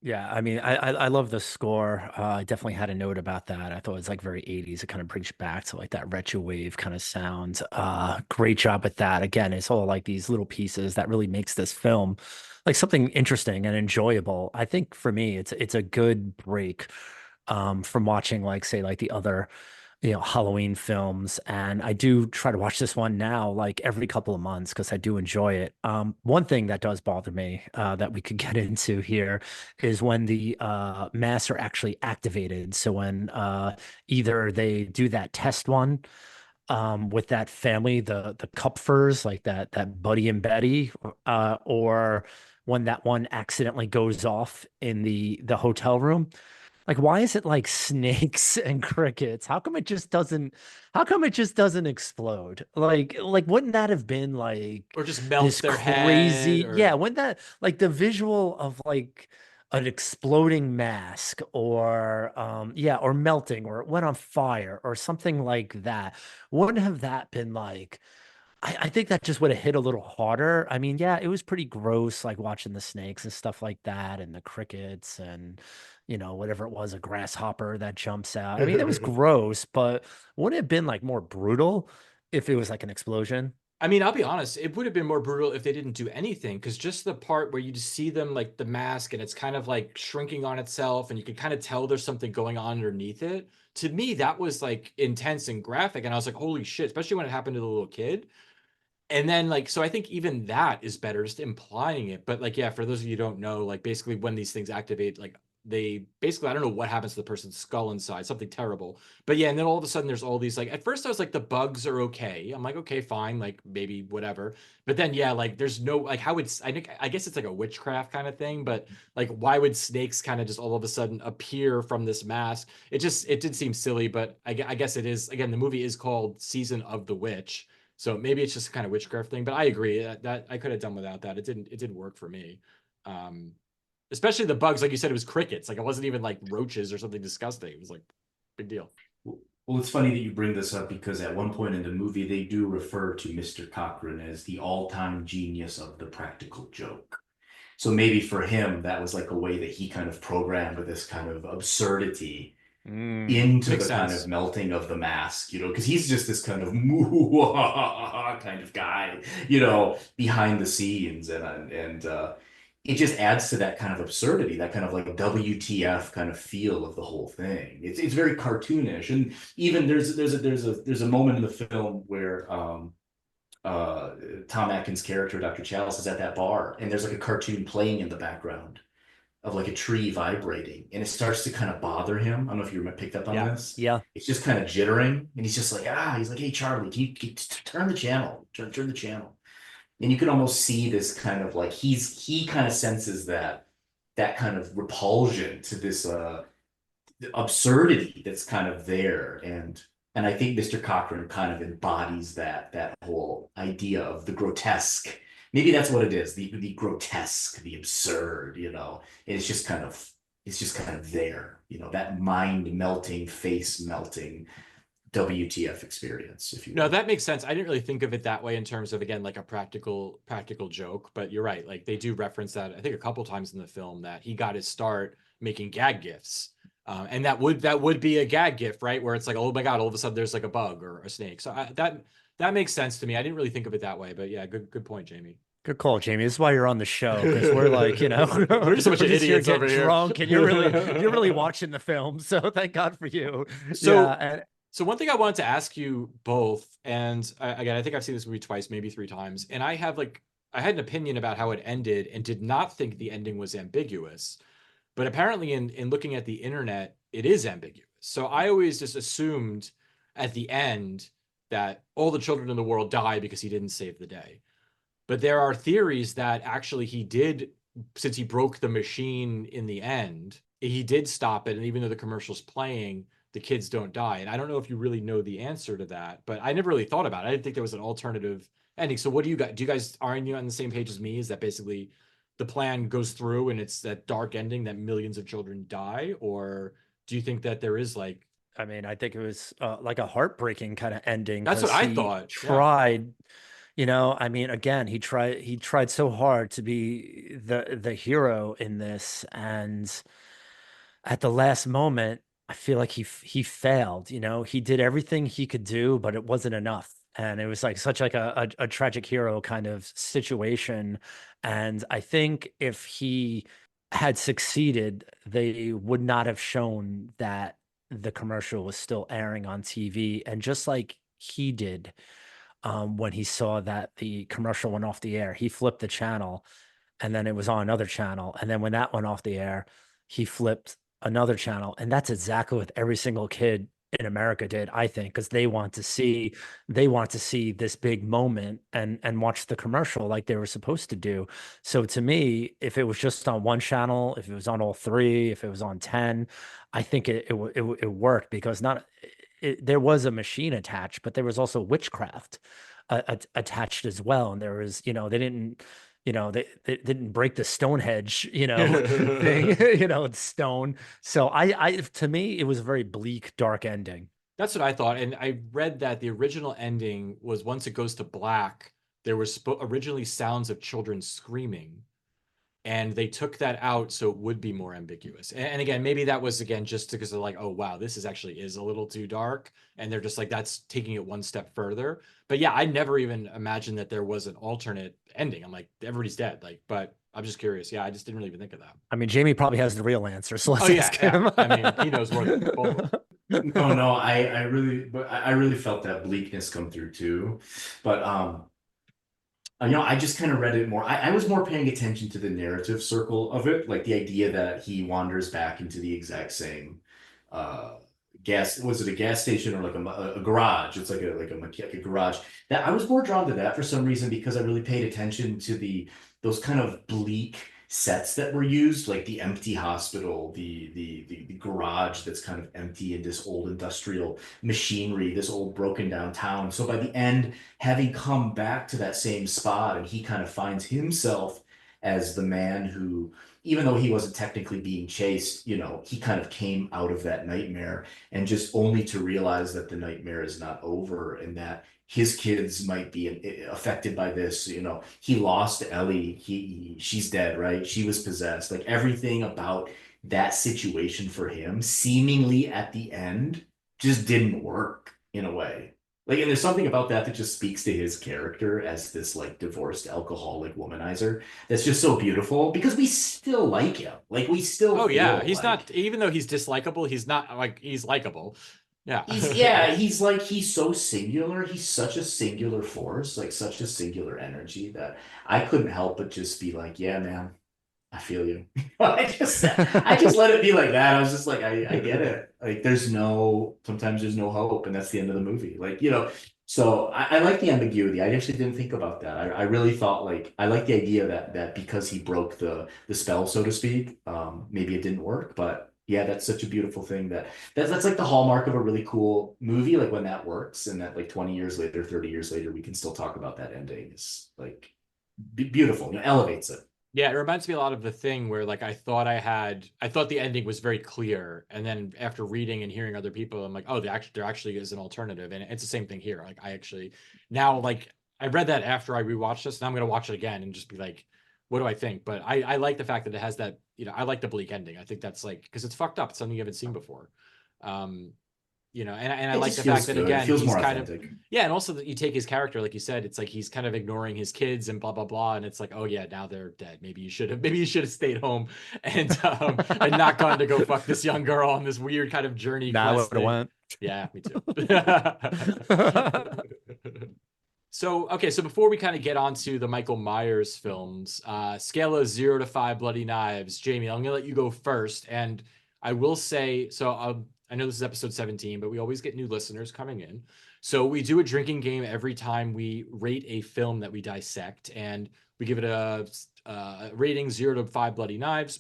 Yeah, I mean, I love the score. I definitely had a note about that. I thought it was like very 80s. It kind of brings you back to like that retro wave kind of sound. Great job with that. Again, it's all like these little pieces that really makes this film like something interesting and enjoyable. I think for me, it's a good break from watching like say like the other Halloween films. And I do try to watch this one now, like every couple of months, because I do enjoy it. One thing that does bother me that we could get into here is when the masks are actually activated. So when either they do that test one with that family, the Kupfers, like that Buddy and Betty, or when that one accidentally goes off in the hotel room. Like, why is it like snakes and crickets? How come it just doesn't explode? Like, wouldn't that have been like Or just melts this their head, crazy, or yeah, wouldn't that like the visual of like an exploding mask or yeah, or melting or it went on fire or something like that? Wouldn't have that been like I think that just would have hit a little harder. I mean, yeah, it was pretty gross, like watching the snakes and stuff like that, and the crickets and whatever it was, a grasshopper that jumps out. I mean, it was gross, but wouldn't it have been like more brutal if it was like an explosion? I mean, I'll be honest, it would have been more brutal if they didn't do anything, because just the part where you just see them like the mask and it's kind of like shrinking on itself and you can kind of tell there's something going on underneath it. To me, that was like intense and graphic. And I was like, holy shit, especially when it happened to the little kid. And then like, so I think even that is better, just implying it. But like, yeah, for those of you who don't know, like basically when these things activate, like they basically, I don't know what happens to the person's skull inside, something terrible. But yeah, and then all of a sudden there's all these like, at first I was like, the bugs are okay. I'm like, okay, fine, like maybe whatever. But then yeah, like there's no, like how would, I guess it's like a witchcraft kind of thing, but like why would snakes kind of just all of a sudden appear from this mask? It did seem silly, but I guess it is, again, the movie is called Season of the Witch. So maybe it's just kind of witchcraft thing, but I agree that I could have done without that. It didn't work for me. Um, Especially the bugs, like you said, it was crickets. Like it wasn't even like roaches or something disgusting. It was like big deal. Well, it's funny that you bring this up because at one point in the movie, they do refer to Mr. Cochran as the all-time genius of the practical joke. So maybe for him, that was like a way that he kind of programmed this kind of absurdity into Makes the kind of sense. melting of the mask, because he's just this kind of kind of guy, behind the scenes, and it just adds to that kind of absurdity, that kind of like WTF kind of feel of the whole thing. It's very cartoonish, and even there's a moment in the film where Tom Atkins' character, Dr. Chalice, is at that bar, and there's like a cartoon playing in the background of like a tree vibrating, and it starts to kind of bother him. I don't know if you picked up on Yeah. this. Yeah. It's just kind of jittering, and he's just like, he's like, hey, Charlie, can you turn the channel? Turn the channel. And you can almost see this kind of like he kind of senses that kind of repulsion to this absurdity that's kind of there, and I think Mr. Cochran kind of embodies that whole idea of the grotesque. Maybe that's what it is, the grotesque, the absurd, and it's just kind of there, that mind melting, face melting WTF experience, if you No, will. that makes sense. I didn't really think of it that way in terms of, again, like a practical joke, but you're right. Like they do reference that, I think, a couple times in the film, that he got his start making gag gifts. And that would be a gag gift, right? Where it's like, oh my God, all of a sudden there's like a bug or a snake. So that makes sense to me. I didn't really think of it that way, but yeah, good point, Jamie. Good call, Jamie. This is why you're on the show, because we're like, We're just a bunch we're of just here idiots over getting here. drunk, and you're really watching the film. So thank God for you. Yeah, So and So one thing I wanted to ask you both, and again, I think I've seen this movie twice, maybe three times, and I had an opinion about how it ended and did not think the ending was ambiguous. But apparently in looking at the internet, it is ambiguous. So I always just assumed at the end that all the children in the world die because he didn't save the day. But there are theories that actually he did since he broke the machine in the end, he did stop it. And even though the commercial's playing, the kids don't die. And I don't know if you really know the answer to that, but I never really thought about it. I didn't think there was an alternative ending. So what do you guys, are you on the same page as me? Is that basically the plan goes through and it's that dark ending that millions of children die? Or do you think that there is like, I mean, I think it was like a heartbreaking kind of ending that's what because I he thought. Yeah. tried, I mean, again, he tried so hard to be the hero in this, and at the last moment, I feel like he failed. He did everything he could do, but it wasn't enough. And it was like such like a tragic hero kind of situation. And I think if he had succeeded, they would not have shown that the commercial was still airing on TV. And just like he did, when he saw that the commercial went off the air, he flipped the channel and then it was on another channel. And then when that went off the air, he flipped another channel. And that's exactly what every single kid in America did, I think, because they want to see this big moment and watch the commercial like they were supposed to do. So to me, if it was just on one channel, if it was on all three, if it was on 10, I think it worked because there was a machine attached, but there was also witchcraft attached as well. And there was, they didn't break the Stonehenge, thing, it's stone. So to me, it was a very bleak, dark ending. That's what I thought. And I read that the original ending was once it goes to black, there was originally sounds of children screaming. And they took that out so it would be more ambiguous. And again, maybe that was again just because they're like, oh wow, this is actually is a little too dark. And they're just like, that's taking it one step further. But yeah, I never even imagined that there was an alternate ending. I'm like, everybody's dead. Like, but I'm just curious. Yeah, I just didn't really even think of that. I mean, Jamie probably has the real answer, so let's Oh yeah, ask yeah. him. I mean, he knows more than both of us. No, I really felt that bleakness come through too. But I just kind of read it more. I was more paying attention to the narrative circle of it, like the idea that he wanders back into the exact same uh was it a gas station or like a garage? It's like a garage. That I was more drawn to that for some reason because I really paid attention to those kind of bleak sets that were used, like the empty hospital, the garage that's kind of empty in this old industrial machinery, this old broken down town. So by the end, having come back to that same spot, and he kind of finds himself as the man who, even though he wasn't technically being chased, he kind of came out of that nightmare, and just only to realize that the nightmare is not over and that his kids might be affected by this. He lost Ellie. She's dead, right? She was possessed. Like everything about that situation for him, seemingly at the end, just didn't work in a way. Like, and there's something about that that just speaks to his character as this like divorced alcoholic womanizer that's just so beautiful because we still like him. Like we still Oh yeah, feel he's like not, even though he's dislikable, he's not like, he's likable. Yeah. he's so singular. He's such a singular force, like such a singular energy that I couldn't help but just be like, yeah, man, I feel you. I just let it be like that. I was just like, I get it. Like sometimes there's no hope, and that's the end of the movie. Like, so I like the ambiguity. I actually didn't think about that. I really thought like I like the idea that because he broke the spell, so to speak, maybe it didn't work. But yeah, that's such a beautiful thing that's like the hallmark of a really cool movie, like when that works and that like 20 years later, 30 years later, we can still talk about that ending is like beautiful, elevates it. Yeah, it reminds me a lot of The Thing where like I thought the ending was very clear. And then after reading and hearing other people, I'm like, oh, there actually is an alternative. And it's the same thing here. Like I actually now like I read that after I rewatched this, and I'm gonna watch it again and just be like, what do I think? But I like the fact that it has that, I like the bleak ending. I think that's like because it's fucked up. It's something you haven't seen before. And I It like just the feels fact that good. It again feels he's more kind of authentic. yeah, and also that you take his character, like you said, it's like he's kind of ignoring his kids and blah blah blah, and it's like, oh yeah, now they're dead. Maybe you should have stayed home and not gone to go fuck this young girl on this weird kind of journey Nah, I quest would have thing. went. Yeah, me too. So okay, so before we kind of get onto the Michael Myers films, scale of 0 to 5 bloody knives, Jamie, I'm gonna let you go first, and I will say so. I know this is episode 17, but we always get new listeners coming in. So we do a drinking game every time we rate a film that we dissect, and we give it a rating 0 to 5 bloody knives.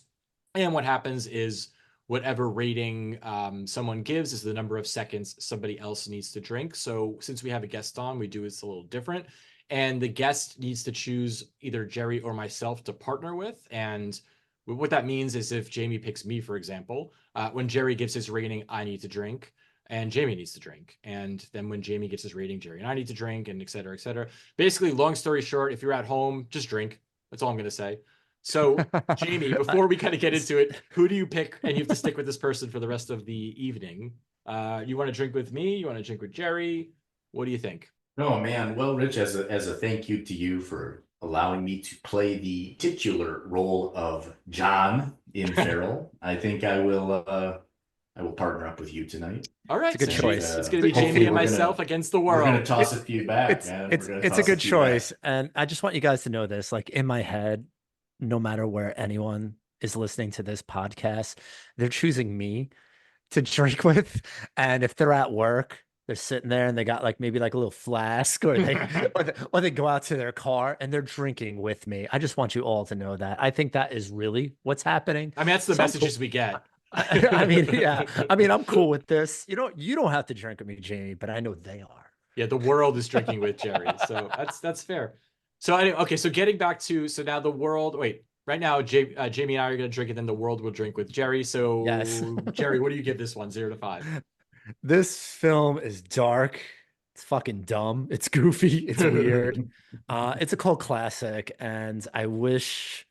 And what happens is whatever rating someone gives is the number of seconds somebody else needs to drink. So since we have a guest on, we do this a little different. And the guest needs to choose either Jerry or myself to partner with. And what that means is if Jamie picks me, for example, when Jerry gives his rating, I need to drink and Jamie needs to drink. And then when Jamie gives his rating, Jerry and I need to drink, and et cetera, et cetera. Basically, long story short, if you're at home, just drink. That's all I'm going to say. So, Jamie, before we kind of get into it, who do you pick? And you have to stick with this person for the rest of the evening. You want to drink with me? You want to drink with Jerry? What do you think? Oh man, well, Rich, as a thank you to you for allowing me to play the titular role of John in Feral, I think I will partner up with you tonight. All right, it's a good choice. It's going to be Jamie and myself against the world. We're going to toss a few back, man. It's a good choice, and I just want you guys to know this. Like in my head, no matter where anyone is listening to this podcast, they're choosing me to drink with, and if they're at work, they're sitting there and they got like maybe like a little flask, or they go out to their car and they're drinking with me. I just want you all to know that. I think that is really what's happening. I mean, that's the messages we get. I mean, yeah. I mean, I'm cool with this. You don't have to drink with me, Jamie, but I know they are. Yeah, the world is drinking with Jerry, so that's fair. So anyway, okay, so getting back to now the world. Wait, right now, Jamie and I are going to drink, and then the world will drink with Jerry. So yes, Jerry, what do you give this one, 0 to 5? This film is dark. It's fucking dumb. It's goofy. It's weird. It's a cult classic, and I wish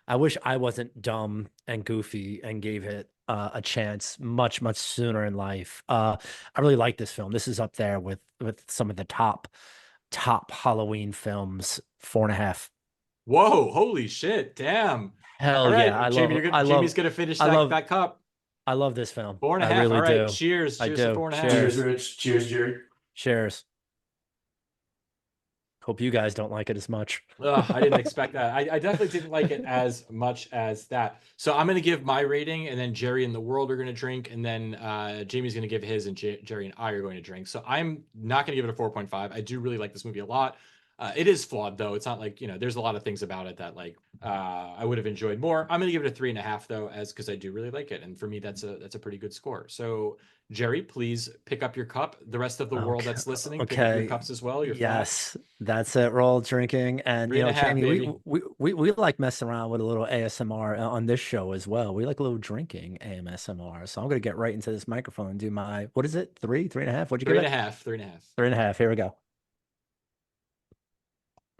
I wasn't dumb and goofy and gave it a chance much sooner in life. I really like this film. This is up there with some of the top Halloween films. 4.5. Whoa! Holy shit! Damn! Hell All right, yeah! Jamie's gonna finish that cup. I love this film. 4.5. I really All right, do. cheers. Cheers to 4.5. Cheers, Rich. Cheers, Jerry. Cheers. Hope you guys don't like it as much. I didn't expect that. I definitely didn't like it as much as that. So I'm going to give my rating, and then Jerry and the world are going to drink, and then Jamie's going to give his, and Jerry and I are going to drink. So I'm not going to give it a 4.5. I do really like this movie a lot. It is flawed, though. It's not like, there's a lot of things about it that like I would have enjoyed more. I'm going to give it a 3.5 though, because I do really like it, and for me that's a pretty good score. So Jerry, please pick up your cup. The rest of the world that's listening, pick up your cups as well. Yes, that's it. We're all drinking, and Jamie, we like messing around with a little ASMR on this show as well. We like a little drinking ASMR. So I'm gonna get right into this microphone and do my, what is it? 3.5? What'd you give it? 3.5. 3.5. 3.5. Here we go.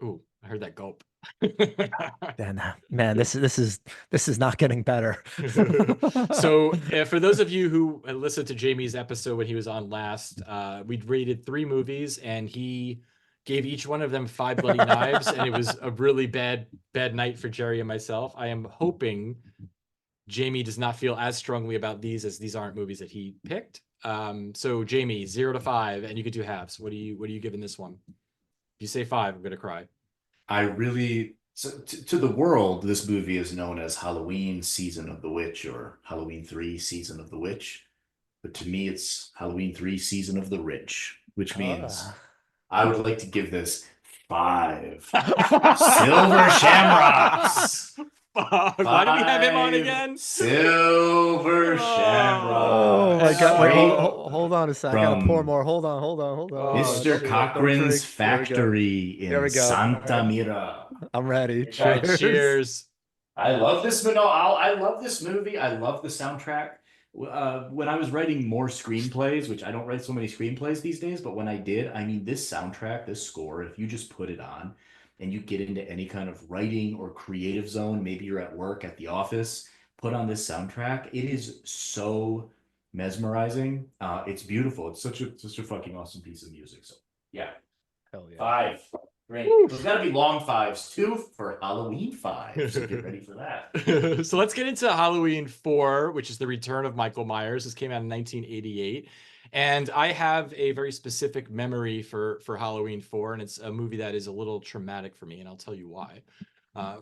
Ooh, I heard that gulp. Man, this is not getting better. So for those of you who listened to Jamie's episode when he was on last, we rated 3 movies, and he gave each one of them 5 bloody knives, and it was a really bad night for Jerry and myself. I am hoping Jamie does not feel as strongly about these, as these aren't movies that he picked. So Jamie, 0 to 5, and you could do halves. What are you giving this one? If you say 5, I'm gonna cry. So to the world, this movie is known as Halloween Season of the Witch, or Halloween 3 Season of the Witch. But to me, it's Halloween 3 Season of the Rich, which means I would like to give this 5 silver shamrocks. Why do we have him on again? Silver shamrocks. Oh my God! Wait, hold on a second. I gotta pour more. Hold on. Mr. Cochran's Factory in Santa Mira. I'm ready. Cheers. I love this movie. I love this movie. I love the soundtrack. When I was writing more screenplays, which I don't write so many screenplays these days, but when I did, I mean, this soundtrack, this score, if you just put it on and you get into any kind of writing or creative zone, maybe you're at work, at the office, put on this soundtrack. It is so mesmerizing. It's beautiful. It's such a fucking awesome piece of music. So yeah. Hell yeah. 5. Great. There's got to be long 5s too for Halloween 5. So get ready for that. So let's get into Halloween 4, which is the return of Michael Myers. This came out in 1988. And I have a very specific memory for Halloween 4, and it's a movie that is a little traumatic for me, and I'll tell you why.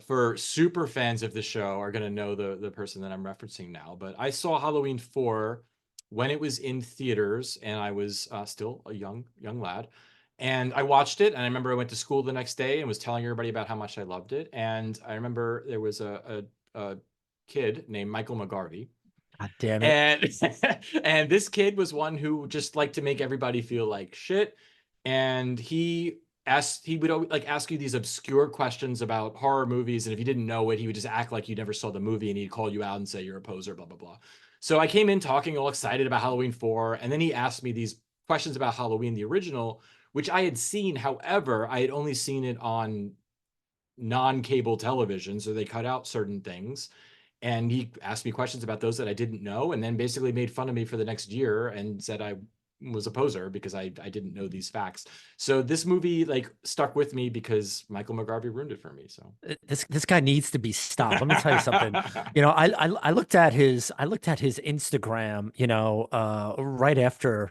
For super fans of the show are going to know the person that I'm referencing now, but I saw Halloween 4 when it was in theaters, and I was still a young lad. And I watched it, and I remember I went to school the next day and was telling everybody about how much I loved it. And I remember there was a kid named Michael McGarvey, God damn it. and and this kid was one who just liked to make everybody feel like shit. And he would always like ask you these obscure questions about horror movies, and if you didn't know it, he would just act like you never saw the movie, and he'd call you out and say you're a poser, blah blah blah. So I came in talking all excited about Halloween 4, and then he asked me these questions about Halloween the original, which I had seen. However, I had only seen it on non-cable television, so they cut out certain things. And he asked me questions about those that I didn't know, and then basically made fun of me for the next year and said I was a poser because I didn't know these facts. So this movie like stuck with me because Michael McGarvey ruined it for me. So This guy needs to be stopped. Let me tell you something. You know, I looked at his Instagram, you know, right after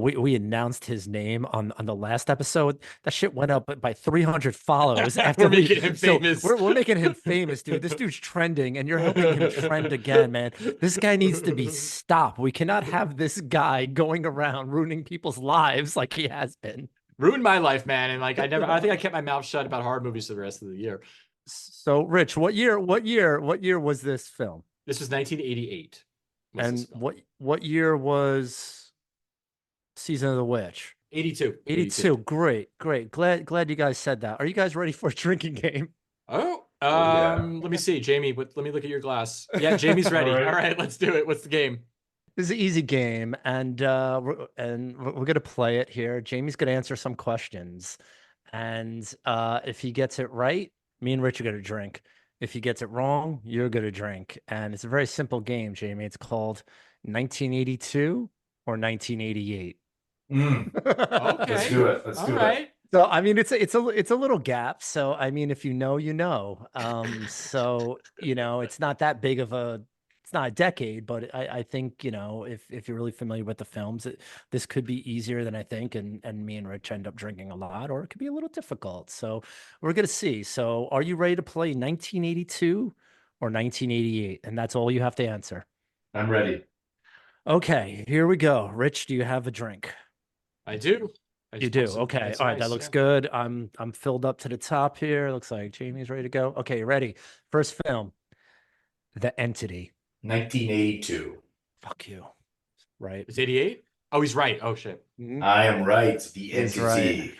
we announced his name on the last episode. That shit went up by 300 follows after we're making him famous. We're making him famous, dude. This dude's trending, and you're helping him trend again, man. This guy needs to be stopped. We cannot have this guy going around ruining people's lives like he has been. Ruined my life, man. And like I think I kept my mouth shut about horror movies for the rest of the year. So, Rich, what year was this film? This was 1988. And what year was Season of the Witch? 82. 82. Great. Glad you guys said that. Are you guys ready for a drinking game? Let me see, Jamie. Let me look at your glass. Yeah, Jamie's ready. All right, let's do it. What's the game? This is an easy game, and we're gonna play it here. Jamie's gonna answer some questions, and if he gets it right, me and Rich are gonna drink. If he gets it wrong, you're gonna drink. And it's a very simple game, Jamie. It's called 1982 or 1988. Okay. Let's do it. Let's do it. So I mean, it's a little gap. So I mean, if you know, you know. So you know, it's not that big of a. It's not a decade, but I think, you know, if you're really familiar with the films, this could be easier than I think, and me and Rich end up drinking a lot, or it could be a little difficult. So we're gonna see. So are you ready to play 1982 or 1988? And that's all you have to answer. I'm ready. Okay, here we go. Rich, do you have a drink? I do. You do. Okay. All right. That looks good. I'm filled up to the top here. Looks like Jamie's ready to go. Okay, you ready? First film, The Entity. 1982. Fuck you. Right. It's 88? Oh, he's right. Oh shit. I am right. The He's Entity. right.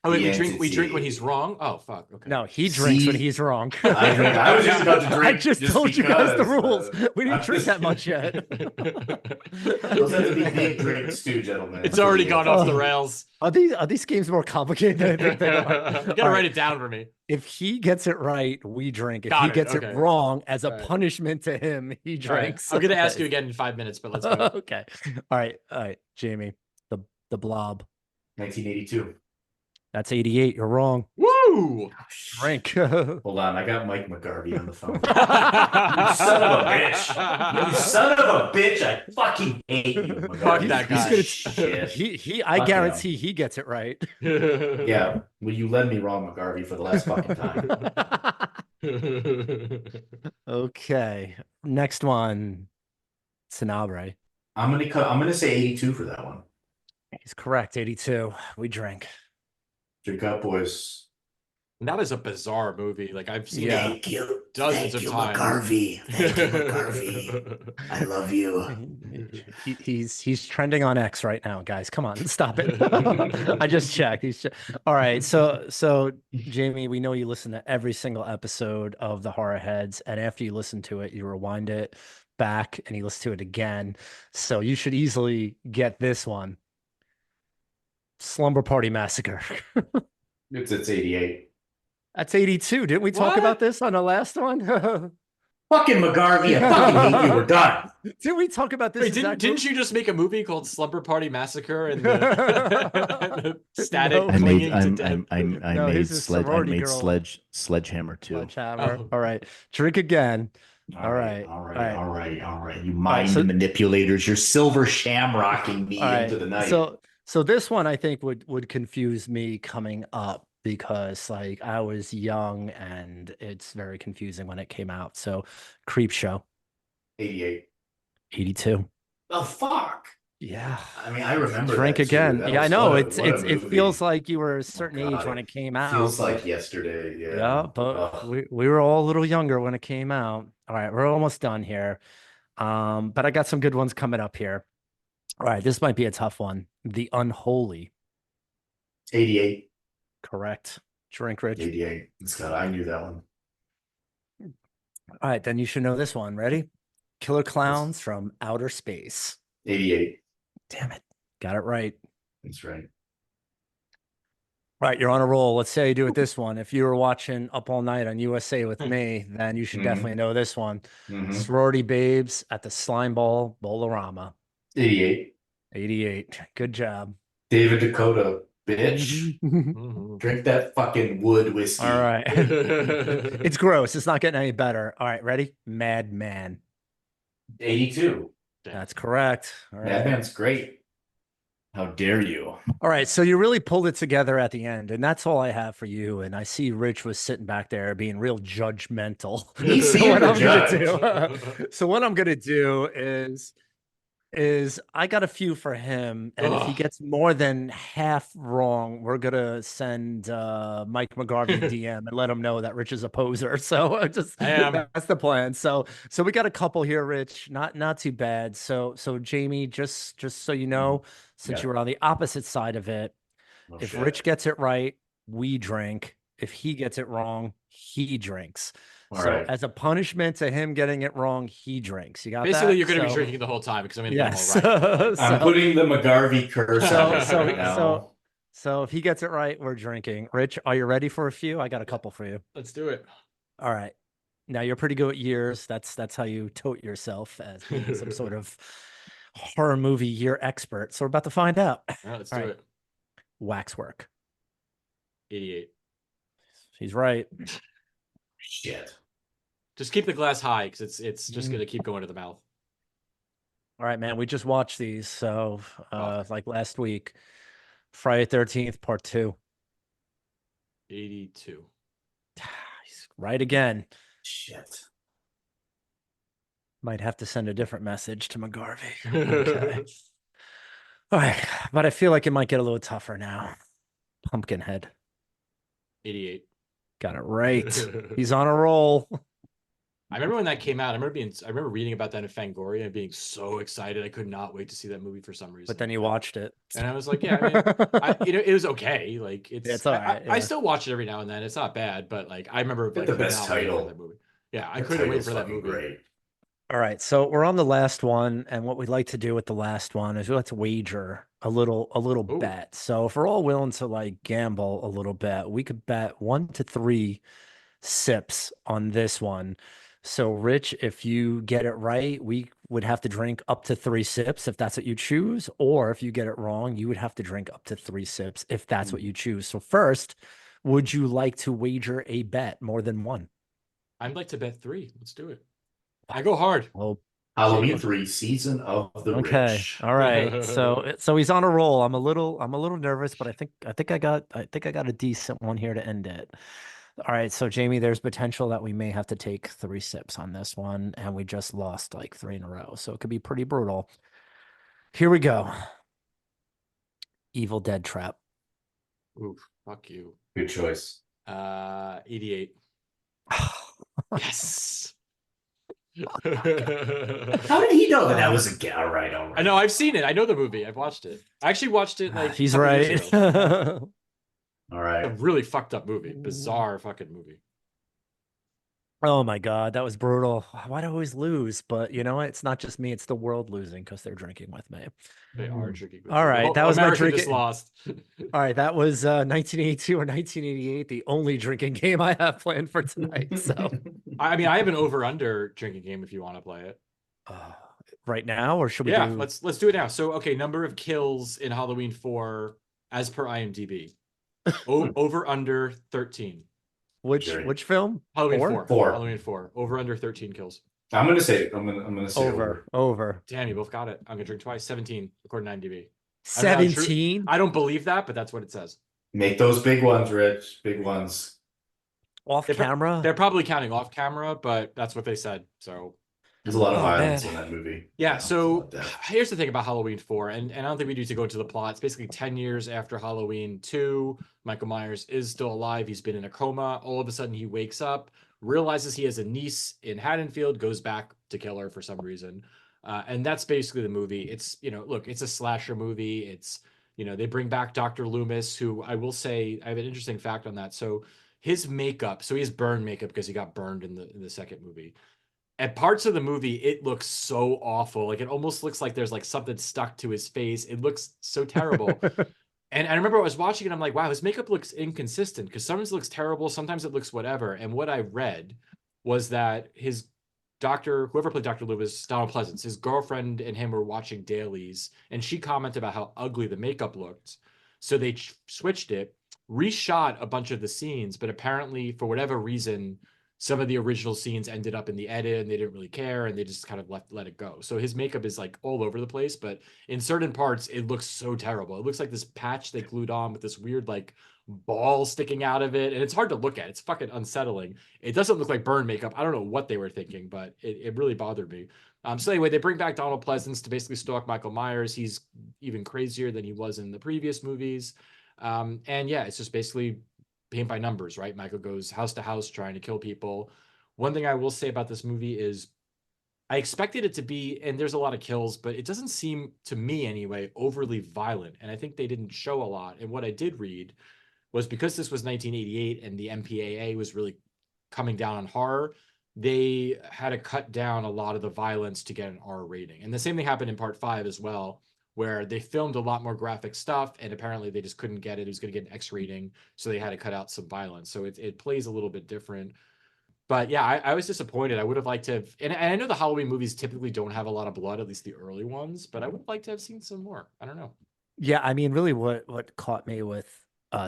Oh, wait, The we drink when Entity. he's wrong? Oh, fuck. Okay. No, he drinks when he's wrong. I was just about to drink. I just told you guys the because, rules. We didn't drink that much yet. Those have to be big drinks too, gentlemen. It's already gone off the rails. Are these games more complicated than I think they are? You gotta write it down for me. If he gets it right, we drink. If Got he it, gets okay. it wrong, as a All right. punishment to him, he All right. drinks. I'm gonna ask you again in 5 minutes, but let's go. Okay. All right, Jamie. The Blob. 1982. That's 88. You're wrong. Woo! Drink. Hold on, I got Mike McGarvey on the phone. You son of a bitch! You son of a bitch! I fucking hate you, McGarvey. Fuck that guy. Piece of shit. I Fuck guarantee he gets it right. Yeah, well, you led me wrong, McGarvey, for the last fucking time. Okay. Next one. Sanabre. I'm gonna say 82 for that one. He's correct. 82. We drink. Drink up, boys. That is a bizarre movie. Like I've seen Yeah. it dozens of times. McGarvey. Thank you, McGarvey. I love you. He's trending on X right now, guys. Come on, stop it. I just checked. All right. So Jamie, we know you listen to every single episode of the Horror Heads, and after you listen to it, you rewind it back and you listen to it again. So you should easily get this one. Slumber Party Massacre. It's 88. That's 82. Didn't we talk What? about this on the last one? Fucking McGarvey, I fucking hate you. We're done. Didn't we talk about this? Wait, didn't you just make a movie called Slumber Party Massacre and the static No. clinging to death? No, his is sorority girl. Sledgehammer too. Sledgehammer. Oh. All right. Drink again. All right. You mind so- manipulators. You're silver shamrocking me All right. into the night. So this one I think would confuse me coming up because like I was young and it's very confusing when it came out. So Creep Show. 88. 82. Oh, fuck. Yeah. I mean, I remember Drink that too. again. That Yeah, I was know. what a It feels movie. like you were a Oh certain age God, when it it came feels out, like but yesterday. yeah, Yeah. but Oh, we were all a little younger when it came out. All right, we're almost done here. But I got some good ones coming up here. All right, this might be a tough one. The Unholy. 88. Correct. Drink Rich. 88. Scott, I knew that one. All right, then you should know this one. Ready? Killer That's Clowns from Outer Space. 88. Damn it. Got it right. That's right. All right, you're on a roll. Let's say you do it this one. If you were watching Up All Night on USA with me, then you should Mm-hmm. definitely know this one. Mm-hmm. Sorority Babes at the Slime Ball Bolorama. 88. 88. Good job. David Dakota, bitch. Mhm. Drink that fucking wood All whiskey. right. It's gross. It's not getting any better. All right, ready? Madman. 82. That's correct. All right. Madman's great. How dare you? All right, so you really pulled it together at the end, and that's all I have for you. And I see Rich was sitting back there being real judgmental. He's So here what to I'm gonna judge. do, so what I'm gonna do is I got a few for him, and if he Ugh. gets more than half wrong, we're gonna send Mike McGarvey a DM and let him know that Rich is a poser. So just I am. that's the plan. So we got a couple here, Rich. Not too bad. So Jamie, just so you know, since Yeah. you were on the opposite side of it, Oh, if shit. Rich gets it right, we drink. If he gets it wrong, he drinks. All So right. as a punishment to him getting it wrong, he drinks. You got Basically, that? you're going to be So drinking the whole time because I'm going to get them all yes. right. But like, I'm so putting the McGarvey curse on so you so right so now. so if he gets it right, we're drinking. Rich, are you ready for a few? I got a couple for you. let's do it. All right. Now you're pretty good at years. That's how you tote yourself as being some sort of horror movie year expert. So we're about to find out. All right, let's All do right. it. Waxwork. 88. He's right. Shit. Just keep the glass high because it's just Mm. going to keep going to the mouth. All right, man. We just watched these. So Oh. like last week, Friday 13th, part 2. 82. He's right again. Shit. Might have to send a different message to McGarvey. Okay. All right. But I feel like it might get a little tougher now. Pumpkinhead. 88. Got it right. He's on a roll. I remember when that came out. I remember reading about that in Fangoria and being so excited. I could not wait to see that movie for some reason. But then you watched it. And I was like, yeah, I mean, it was okay. Like It's all right. I Yeah. still watch it every now and then. It's not bad, but like I remember Get like the could best not wait for title. that movie. Yeah, I The couldn't wait title's for that fucking movie. great. All right. So we're on the last one. And what we'd like to do with the last one is we like to wager a little Ooh. bet. So if we're all willing to like gamble a little bit, we could bet 1 to 3 sips on this one. So, Rich, if you get it right, we would have to drink up to 3 sips if that's what you choose. Or if you get it wrong, you would have to drink up to 3 sips if that's what you choose. So, first, would you like to wager a bet more than one? I'd like to bet 3. Let's do it. I go hard. Well, Halloween 3, Season of the okay. Rich. All right. So he's on a roll. I'm a little nervous, but I think I got a decent one here to end it. All right, so Jamie, there's potential that we may have to take 3 sips on this one, and we just lost like 3 in a row, so it could be pretty brutal. Here we go. Evil Dead Trap. Ooh, fuck you. Good choice. 88. Yes. How did he know that was a get? All right. I know. I've seen it. I know the movie. I've watched it. I actually watched it like He's a couple years right. ago. All A right. really fucked up movie. Bizarre fucking movie. Oh my God, that was brutal. Why do I always lose? But you know what? It's not just me, it's the world losing because they're drinking with me. They are drinking. All right, that was my America just drinking. lost. All right, that was 1982 or 1988, the only drinking game I have planned for tonight. So I mean, I have an over/under drinking game if you want to play it. right now, or should we Yeah, do? let's do it now. So, okay, number of kills in Halloween 4 as per IMDb. Over/under 13. Which film? Halloween 4? 4. Halloween 4. Over/under 13 kills. I'm gonna say over. Over. Damn, you both got it. I'm gonna drink twice. 17 according to IMDb. 17? I don't believe that, but that's what it says. Make those big ones, Rich. Big ones. Off camera? They're probably counting off camera, but that's what they said. So There's a lot of Oh man. violence in that movie. Yeah, There's a lot so of death. here's the thing about Halloween 4, and I don't think we need to go into the plot. It's basically 10 years after Halloween 2. Michael Myers is still alive. He's been in a coma. All of a sudden, he wakes up, realizes he has a niece in Haddonfield, goes back to kill her for some reason. And that's basically the movie. It's, look, it's a slasher movie. It's, they bring back Dr. Loomis, who I will say, I have an interesting fact on that. So his makeup, so he has burn makeup because he got burned in the second movie. At parts of the movie, it looks so awful. Like it almost looks like there's like something stuck to his face. It looks so terrible. And I remember I was watching it, I'm like, wow, his makeup looks inconsistent because sometimes it looks terrible, sometimes it looks whatever. And what I read was that his doctor, whoever played Dr. Lewis, Donald Pleasance, his girlfriend and him were watching dailies, and she commented about how ugly the makeup looked. So they switched it, reshot a bunch of the scenes, but apparently for whatever reason, some of the original scenes ended up in the edit and they didn't really care and they just kind of let it go. So his makeup is like all over the place, but in certain parts it looks so terrible. It looks like this patch they glued on with this weird like ball sticking out of it, and it's hard to look at. It's fucking unsettling. It doesn't look like burn makeup. I don't know what they were thinking, but it really bothered me. So anyway, they bring back Donald Pleasance to basically stalk Michael Myers. He's even crazier than he was in the previous movies. And yeah, it's just basically paint by numbers, right? Michael goes house to house trying to kill people. One thing I will say about this movie is I expected it to be, and there's a lot of kills, but it doesn't seem to me anyway overly violent. And I think they didn't show a lot. And what I did read was because this was 1988 and the MPAA was really coming down on horror, they had to cut down a lot of the violence to get an R rating. And the same thing happened in part 5 as well, where they filmed a lot more graphic stuff and apparently they just couldn't get it. It was going to get an X rating. So they had to cut out some violence. So it plays a little bit different. But yeah, I was disappointed. I would have liked to have, and I know the Halloween movies typically don't have a lot of blood, at least the early ones, but I would have liked to have seen some more. I don't know. Yeah, I mean, really, what caught me with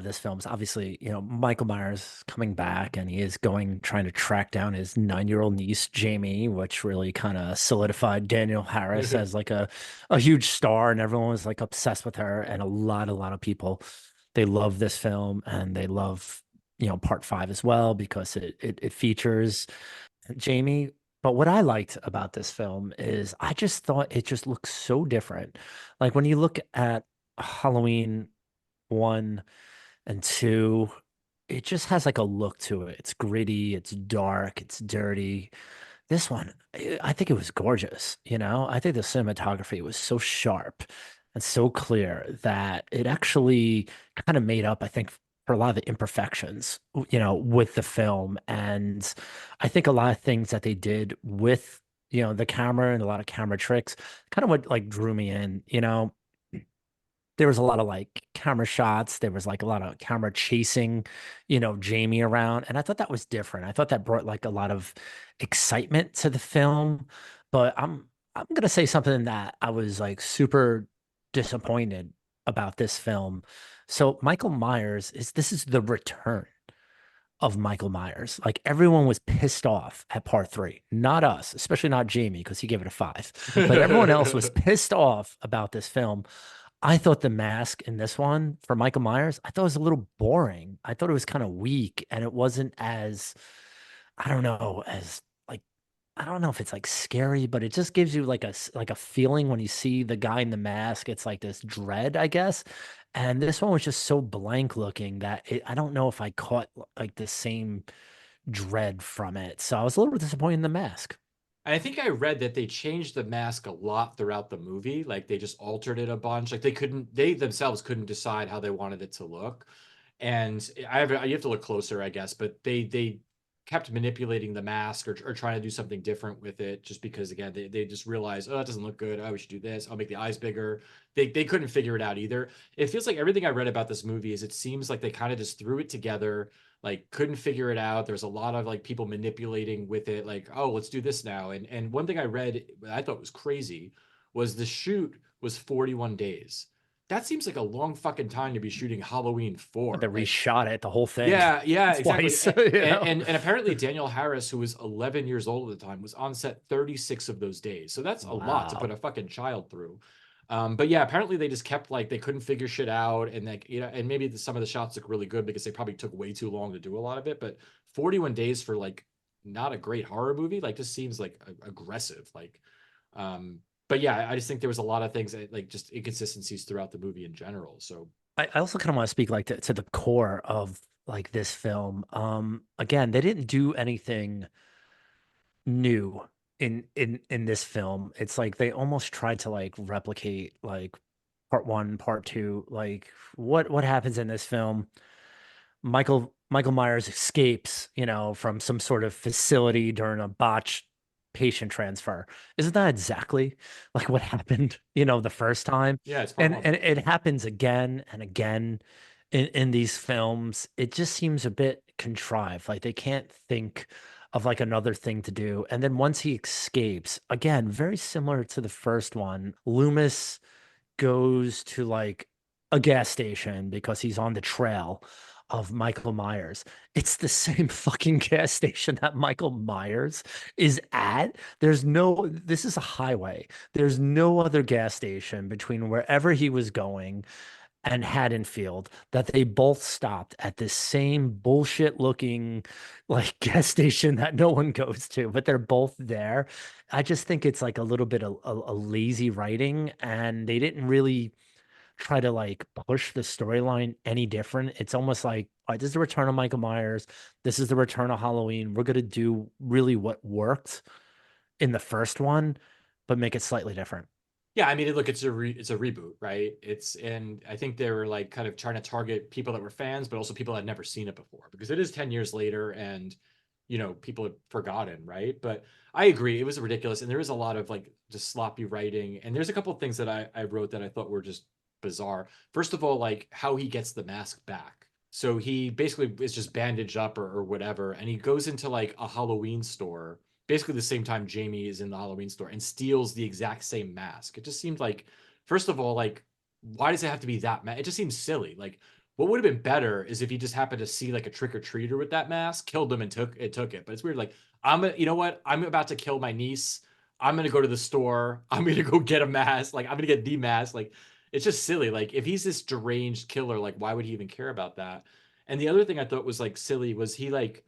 this film is obviously, Michael Myers coming back, and he is trying to track down his 9-year-old niece, Jamie, which really kind of solidified Daniel Harris as like a huge star, and everyone was like obsessed with her, and a lot of people, they love this film, and they love, part 5 as well because it features Jamie. But what I liked about this film is I just thought it just looks so different. Like when you look at Halloween 1 and 2, it just has like a look to it. It's gritty, it's dark, it's dirty. This one, I think it was gorgeous, I think the cinematography was so sharp and so clear that it actually kind of made up, I think, for a lot of the imperfections, with the film. And I think a lot of things that they did with, the camera and a lot of camera tricks kind of what like drew me in, there was a lot of like camera shots. There was like a lot of camera chasing, Jamie around. And I thought that was different. I thought that brought like a lot of excitement to the film. But I'm gonna say something that I was like super disappointed about this film. So Michael Myers this is the return of Michael Myers. Like everyone was pissed off at part 3, not us, especially not Jamie because he gave it a 5, but everyone else was pissed off about this film. I thought the mask in this one for Michael Myers, I thought it was a little boring. I thought it was kind of weak and it wasn't as, I don't know, as like, I don't know if it's like scary, but it just gives you like like a feeling when you see the guy in the mask. It's like this dread, I guess. And this one was just so blank looking that I don't know if I caught like the same dread from it. So I was a little disappointed in the mask. I think I read that they changed the mask a lot throughout the movie. Like they just altered it a bunch. Like they themselves couldn't decide how they wanted it to look. And you have to look closer, I guess, but they kept manipulating the mask or trying to do something different with it just because again, they just realized, oh, that doesn't look good. Oh, we should do this. I'll make the eyes bigger. They couldn't figure it out either. It feels like everything I read about this movie is it seems like they kind of just threw it together, like couldn't figure it out. There's a lot of like people manipulating with it, like, oh, let's do this now. And one thing I read that I thought was crazy was the shoot was 41 days. That seems like a long fucking time to be shooting Halloween But 4. they Like, reshot it, the whole thing. yeah, exactly. Twice. And apparently Daniel Harris, who was 11 years old at the time, was on set 36 of those days. So that's a lot to put Wow. a fucking child through. But yeah, apparently they just kept like they couldn't figure shit out, and like and maybe some of the shots look really good because they probably took way too long to do a lot of it. But 41 days for like not a great horror movie. Like, just seems like aggressive. Like, but yeah, I just think there was a lot of things like just inconsistencies throughout the movie in general. So I also kind of want to speak like to the core of like this film. Again, they didn't do anything new in this film. It's like they almost tried to like replicate like part one, part two. Like what happens in this film? Michael Myers escapes, from some sort of facility during a botched patient transfer. Isn't that exactly like what happened, the first time? yeah, it's part And one. and it happens again and again in these films. It just seems a bit contrived. Like they can't think of like another thing to do. And then once he escapes, again, very similar to the first one, Loomis goes to like a gas station because he's on the trail of Michael Myers. It's the same fucking gas station that Michael Myers is at. This is a highway. There's no other gas station between wherever he was going and Haddonfield that they both stopped at this same bullshit looking like gas station that no one goes to, but they're both there. I just think it's like a little bit of a lazy writing, and they didn't really try to like push the storyline any different. It's almost like, all right, this is the return of Michael Myers. This is the return of Halloween. We're gonna do really what worked in the first one, but make it slightly different. Yeah, I mean, look, it's a reboot, right? And I think they were like kind of trying to target people that were fans, but also people that had never seen it before, because it is 10 years later, and people have forgotten, right? But I agree, it was ridiculous, and there is a lot of like just sloppy writing, and there's a couple of things that I wrote that I thought were just bizarre. First of all, like how he gets the mask back. So he basically is just bandaged up or whatever, and he goes into like a Halloween store basically the same time Jamie is in the Halloween store and steals the exact same mask. It just seemed like, first of all, like, why does it have to be that It just seems silly. Like, what would have been better is if he just happened to see like a trick or treater with that mask, killed him and took it. But it's weird. Like, you know what? I'm about to kill my niece. I'm gonna go to the store. I'm gonna go get a mask. Like, I'm gonna get the mask. Like, it's just silly. Like, if he's this deranged killer, like, why would he even care about that? And the other thing I thought was like silly was he like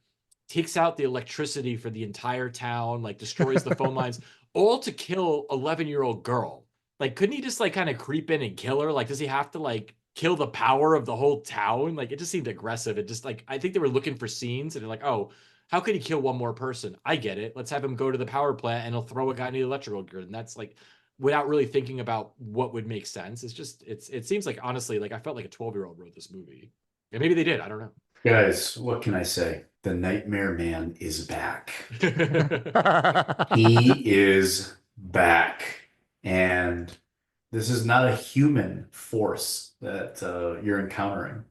takes out the electricity for the entire town, like destroys the phone lines, all to kill 11-year-old girl. Like, couldn't he just like kind of creep in and kill her? Like, does he have to like kill the power of the whole town? Like, it just seemed aggressive. It just like, I think they were looking for scenes and they're like, oh, how could he kill one more person? I get it. Let's have him go to the power plant and he'll throw a guy in the electrical grid. And that's like, without really thinking about what would make sense. It seems like, honestly, like I felt like a 12-year-old wrote this movie. And maybe they did. I don't know. Guys, what can I say? The Nightmare Man is back. Yeah. He is back. And this is not a human force that you're encountering.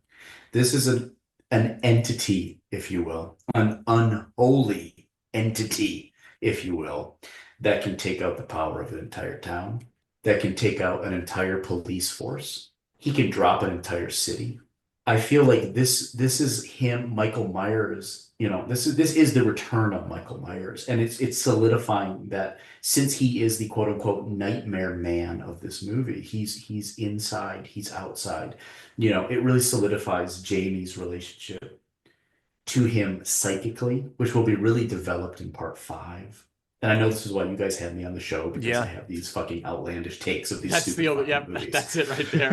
This is an entity, if you will, an unholy entity, if you will, that can take out the power of an entire town, that can take out an entire police force. He can drop an entire city. I feel like this is him, Michael Myers. This is the return of Michael Myers, and it's solidifying that since he is the quote unquote nightmare man of this movie, he's inside, he's outside. It really solidifies Jamie's relationship to him psychically, which will be really developed in part five. And I know this is why you guys have me on the show, because I have these fucking outlandish takes of these That's stupid the only, fucking yep, movies. that's it right there.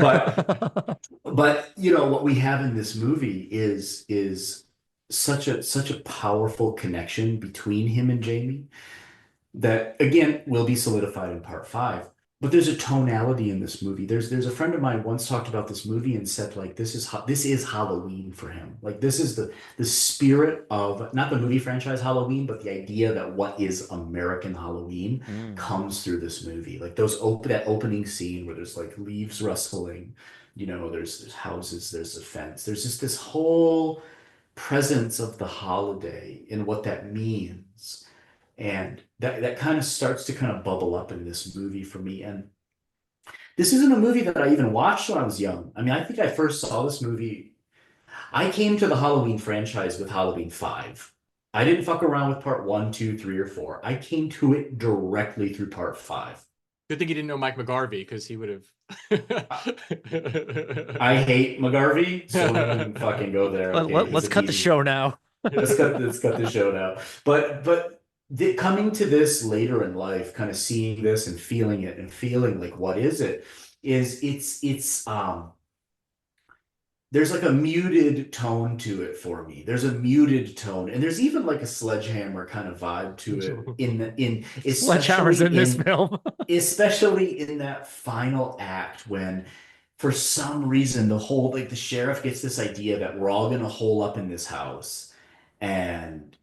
But what we have in this movie is such a powerful connection between him and Jamie that again will be solidified in part five. But there's a tonality in this movie. There's a friend of mine once talked about this movie and said like this is Halloween for him. Like this is the spirit of not the movie franchise Halloween, but the idea that what is American Halloween comes through this movie. Like that opening scene where there's like leaves rustling, there's houses, there's a fence, there's just this whole presence of the holiday and what that means. And that kind of starts to kind of bubble up in this movie for me. And this isn't a movie that I even watched when I was young. I mean, I think I first saw this movie. I came to the Halloween franchise with Halloween 5. I didn't fuck around with part 1, 2, 3, or 4. I came to it directly through part 5. Good thing you didn't know Mike McGarvey, because he would have. I hate McGarvey, so we don't even fucking go there. Okay, Let's cut the he's show now. Let's cut the show now. But coming to this later in life, kind of seeing this and feeling it and feeling like what is it, is it's there's like a muted tone to it for me. There's a muted tone, and there's even like a sledgehammer kind of vibe to it in Sledgehammer's in this film. especially in that final act when for some reason the whole like the sheriff gets this idea that we're all gonna hole up in this house and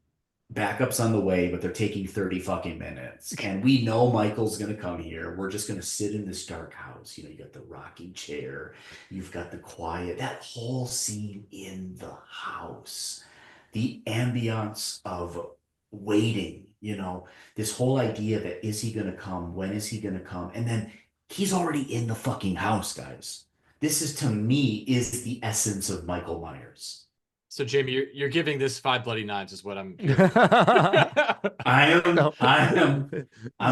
backup's on the way, but they're taking 30 fucking minutes. And we know Michael's gonna come here. We're just gonna sit in this dark house. You know, you got the rocking chair, you've got the quiet, that whole scene in the house, the ambiance of waiting, you know, this whole idea that is he gonna come? When is he gonna come? And then he's already in the fucking house, guys. This is to me is the essence of Michael Myers. So Jamie, you're giving this 5 bloody knives is what I'm I'm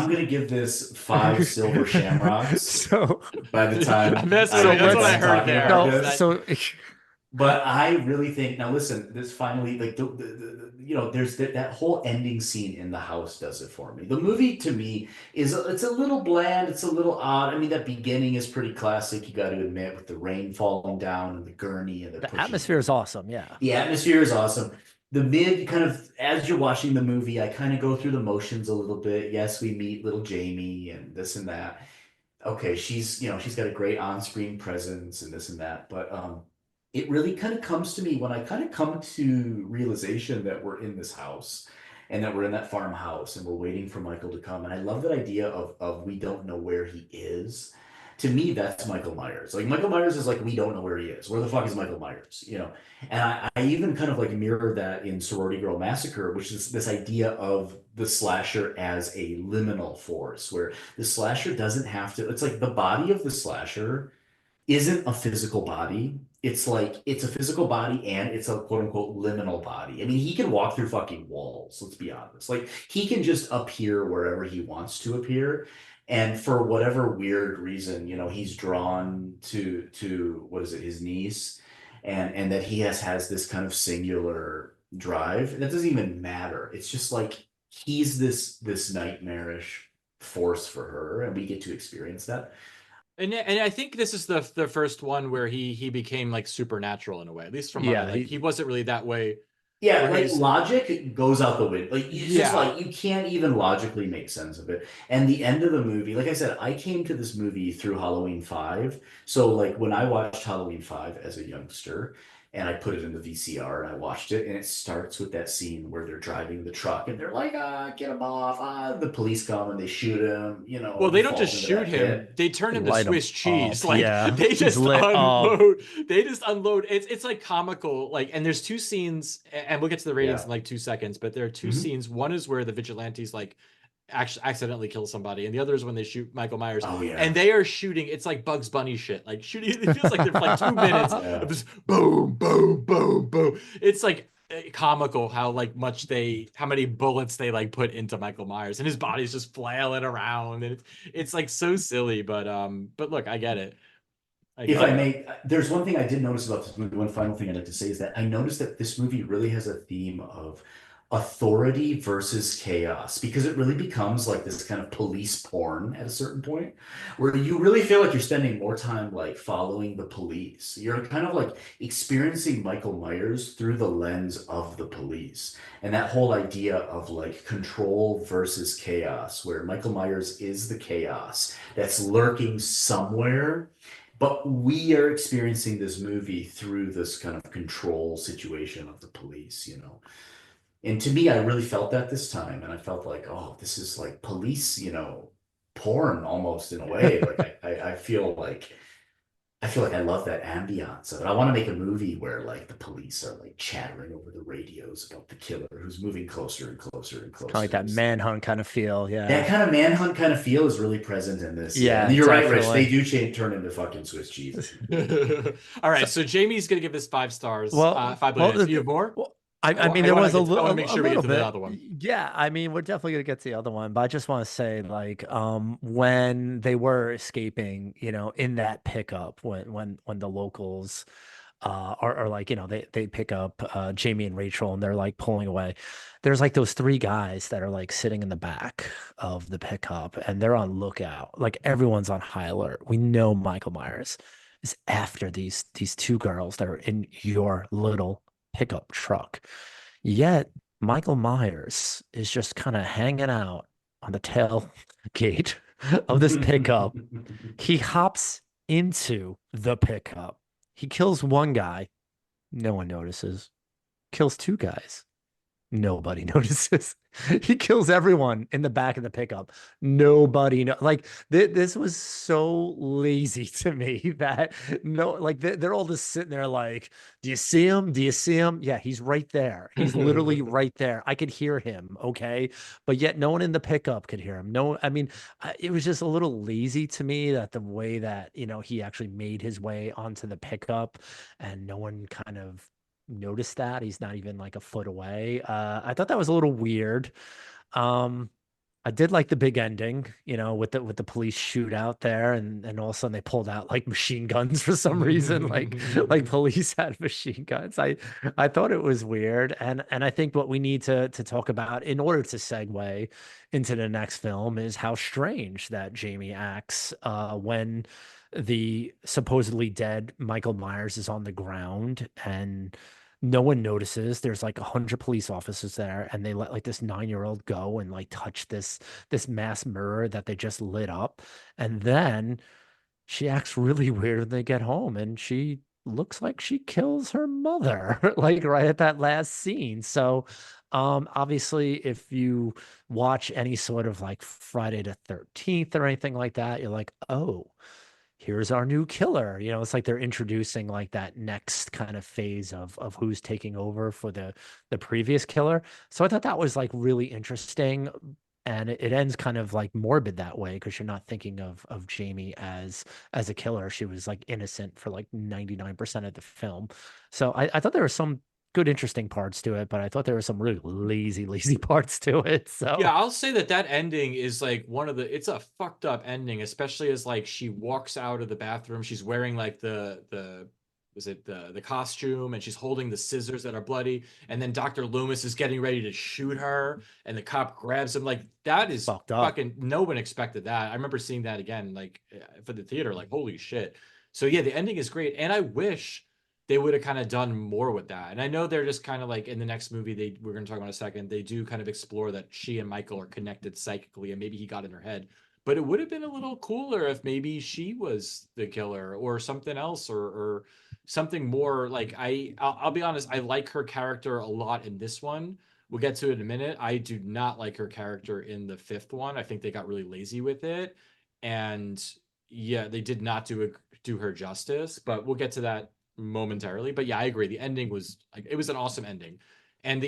gonna give this 5 silver shamrocks So by the time that's I what, get that's what I done heard talking there. about no, this. so But I really think now listen, this finally like you know there's that whole ending scene in the house does it for me. The movie to me is it's a little bland, it's a little odd. I mean that beginning is pretty classic, you got to admit, with the rain falling down and the gurney and the atmosphere is awesome. Yeah. The atmosphere is awesome. The mid kind of as you're watching the movie, I kind of go through the motions a little bit. Yes, we meet little Jamie and this and that. Okay, she's you know she's got a great on-screen presence and this and that, but it really kind of comes to me when I kind of come to realization that we're in this house and that we're in that farmhouse and we're waiting for Michael to come. And I love that idea of we don't know where he is. To me, that's Michael Myers. Like Michael Myers is like we don't know where he is. Where the fuck is Michael Myers? You know, and I even kind of like mirror that in Sorority Girl Massacre, which is this idea of the slasher as a liminal force, where the slasher doesn't have to. It's like the body of the slasher isn't a physical body. It's like it's a physical body and it's a quote unquote liminal body. I mean, he can walk through fucking walls, let's be honest. Like he can just appear wherever he wants to appear. And for whatever weird reason, you know, he's drawn to what is it, his niece, and that he has this kind of singular drive. And that doesn't even matter. It's just like he's this nightmarish force for her, and we get to experience that. And I think this is the first one where he became like supernatural in a way, at least from what Yeah, he wasn't really that way. Yeah, like logic goes out the window. Like it's just Yeah. like you can't even logically make sense of it. And the end of the movie, like I said, I came to this movie through Halloween 5. So like when I watched Halloween 5 as a youngster and I put it in the VCR and I watched it, and it starts with that scene where they're driving the truck and they're like, get him off. The police come and they shoot him, you know. Well, he they don't falls just into shoot that him; pit. they turn him to Light 'em Swiss cheese. up, Like yeah. they He's just lit up. unload. They just unload. It's like comical. Like, and there's 2 scenes, and we'll get to the ratings Yeah. in like 2 seconds. But there are 2 Mhm. scenes. One is where the vigilantes like actually accidentally kill somebody, and the other is when they shoot Michael Myers. Oh yeah. And they are shooting. It's like Bugs Bunny shit. Like shooting. It feels like they're like 2 minutes Yeah. of just boom, boom, boom, boom. It's like comical how like much how many bullets they like put into Michael Myers, and his body's just flailing around, and it's like so silly. But look, I get it. If I may, there's one thing I did notice about this movie. One final thing I'd like to say is that I noticed that this movie really has a theme of authority versus chaos, because it really becomes like this kind of police porn at a certain point where you really feel like you're spending more time like following the police. You're kind of like experiencing Michael Myers through the lens of the police. And that whole idea of like control versus chaos, where Michael Myers is the chaos that's lurking somewhere. But we are experiencing this movie through this kind of control situation of the police, you know. And to me, I really felt that this time. And I felt like, oh, this is like police, you know, porn almost in a way. Like I feel like I love that ambiance of it. I want to make a movie where like the police are like chattering over the radios about the killer who's moving closer and closer and closer. Kind of like that manhunt kind of feel. Yeah. That kind of manhunt kind of feel is really present in this. Yeah, And you're right, Rich. definitely. They do turn into fucking Swiss cheese. All right, so Jamie's gonna give this 5 stars. Well, 5 well, minutes. You have more? Well, I I mean, there wanna was a get- I wanna little, make a sure we get little to the bit. other one. Yeah, I mean, we're definitely gonna get to the other one, but I just want to say, like, when they were escaping, you know, in that pickup, when the locals or like, they pick up Jamie and Rachel and they're like pulling away. There's like those three guys that are like sitting in the back of the pickup and they're on lookout. Like everyone's on high alert. We know Michael Myers is after these two girls that are in your little pickup truck. Yet Michael Myers is just kind of hanging out on the tailgate of this pickup. He hops into the pickup. He kills one guy. No one notices. Kills two guys. Nobody notices. He kills everyone in the back of the pickup. Nobody know. Like this was so lazy to me that no, like they're all just sitting there like, do you see him? Do you see him? Yeah, he's right there. He's literally right there. I could hear him. Okay, but yet no one in the pickup could hear him. No, I mean, it was just a little lazy to me that the way that he actually made his way onto the pickup, and no one kind of noticed that he's not even like a foot away. I thought that was a little weird. Um, I did like the big ending, with the police shootout there, and all of a sudden they pulled out like machine guns for some reason, like police had machine guns. I thought it was weird, and I think what we need to talk about in order to segue into the next film is how strange that Jamie acts when the supposedly dead Michael Myers is on the ground and no one notices. There's like 100 police officers there, and they let like this 9-year-old go and like touch this mass mirror that they just lit up. And then she acts really weird when they get home, and she looks like she kills her mother, like right at that last scene. So, obviously, if you watch any sort of like Friday the 13th or anything like that, you're like, oh, here's our new killer. It's like they're introducing like that next kind of phase of who's taking over for the previous killer. So I thought that was like really interesting. And it ends kind of like morbid that way because you're not thinking of Jamie as a killer. She was like innocent for like 99% of the film. So I thought there were some good interesting parts to it, but I thought there were some really lazy parts to it. Yeah, So I'll say that ending is like it's a fucked up ending, especially as like she walks out of the bathroom. She's wearing like the was it the costume, and she's holding the scissors that are bloody, and then Dr. Loomis is getting ready to shoot her, and the cop grabs him. Like that is fucked up. fucking, no one expected that. I remember seeing that again, like for the theater, like holy shit. So yeah, the ending is great, and I wish they would have kind of done more with that. And I know they're just kind of like in the next movie, we're going to talk about in a second, they do kind of explore that she and Michael are connected psychically and maybe he got in her head. But it would have been a little cooler if maybe she was the killer or something else, or something more like I'll be honest, I like her character a lot in this one. We'll get to it in a minute. I do not like her character in the fifth one. I think they got really lazy with it. And yeah, they did not do her justice, but we'll get to that momentarily. But yeah, I agree. The ending was like, it was an awesome ending. And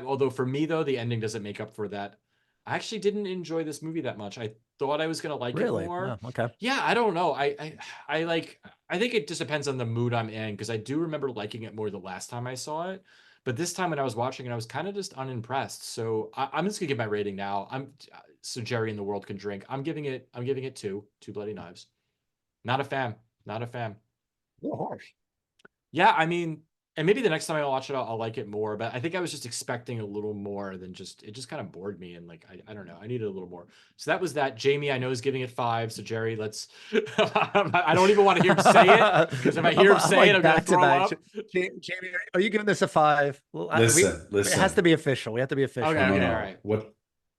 although for me though, the ending doesn't make up for that. I actually didn't enjoy this movie that much. I thought I was gonna like it Really? more. Oh, okay. Yeah, I don't know. I like, I think it just depends on the mood I'm in, because I do remember liking it more the last time I saw it. But this time when I was watching it, I was kind of just unimpressed. So I'm just gonna give my rating now. So Jerry and the world can drink. I'm giving it two bloody knives. Not a fan. Not a fan. Oh, harsh. Yeah, I mean, and maybe the next time I watch it, I'll like it more. But I think I was just expecting a little more than just, it just kind of bored me. And like, I don't know, I needed a little more. So that was that. Jamie, I know, is giving it 5. So Jerry, let's, I don't even want to hear him say it, because if I hear him say like it, I'm going to back to throw back. up. Jamie, are you giving this a 5? Well, Listen, it has to listen. be official. We have to be official. Okay, No, okay, all no. right. What,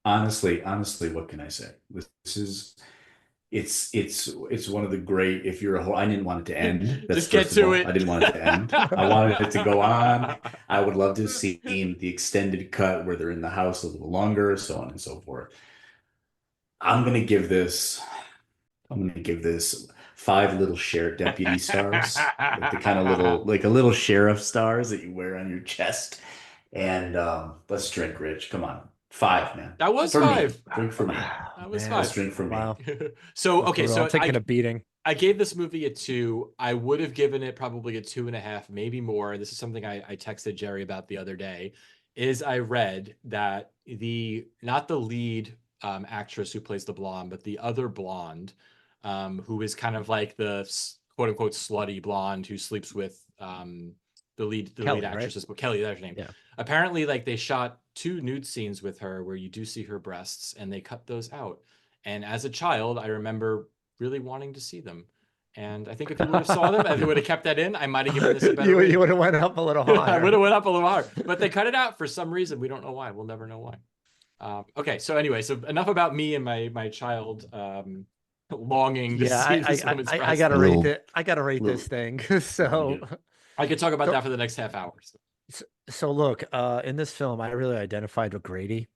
honestly, what can I say? This is it's one of the great, if you're a whole, I didn't want it to end. That's Just get first of to all. I it. didn't want it to end. I wanted it to go on. I would love to have seen the extended cut where they're in the house a little longer, so on and so forth. I'm gonna give this, I'm gonna give this 5 little sheriff deputy stars, like the kind of little, like a little sheriff stars that you wear on your chest. And let's drink, Rich. Come on. 5, man. That was For me. 5. Drink for me. That was Man, Let's 5. drink for me. wow. So, That's okay, brutal. I'm so taking a beating. I gave this movie a 2. I would have given it probably a 2.5, maybe more. This is something I texted Jerry about the other day. Is I read that not the lead actress who plays the blonde, but the other blonde, who is kind of like the quote unquote slutty blonde who sleeps with the lead Kelly, actress's book, Kelly, that's her name. Yeah. Apparently, like they shot 2 nude scenes with her where you do see her breasts, and they cut those out. And as a child, I remember really wanting to see them. And I think if you would have saw them and they would have kept that in, I might have given this a better rating. You would have went up a little I higher. would have went up a little higher, but they cut it out for some reason. We don't know why. We'll never know why. Okay, so anyway, so enough about me and my child longing to see this woman's breast. I gotta rate it. I gotta rate this thing. So I could talk about that for the next half hour. So look, in this film, I really identified with Grady.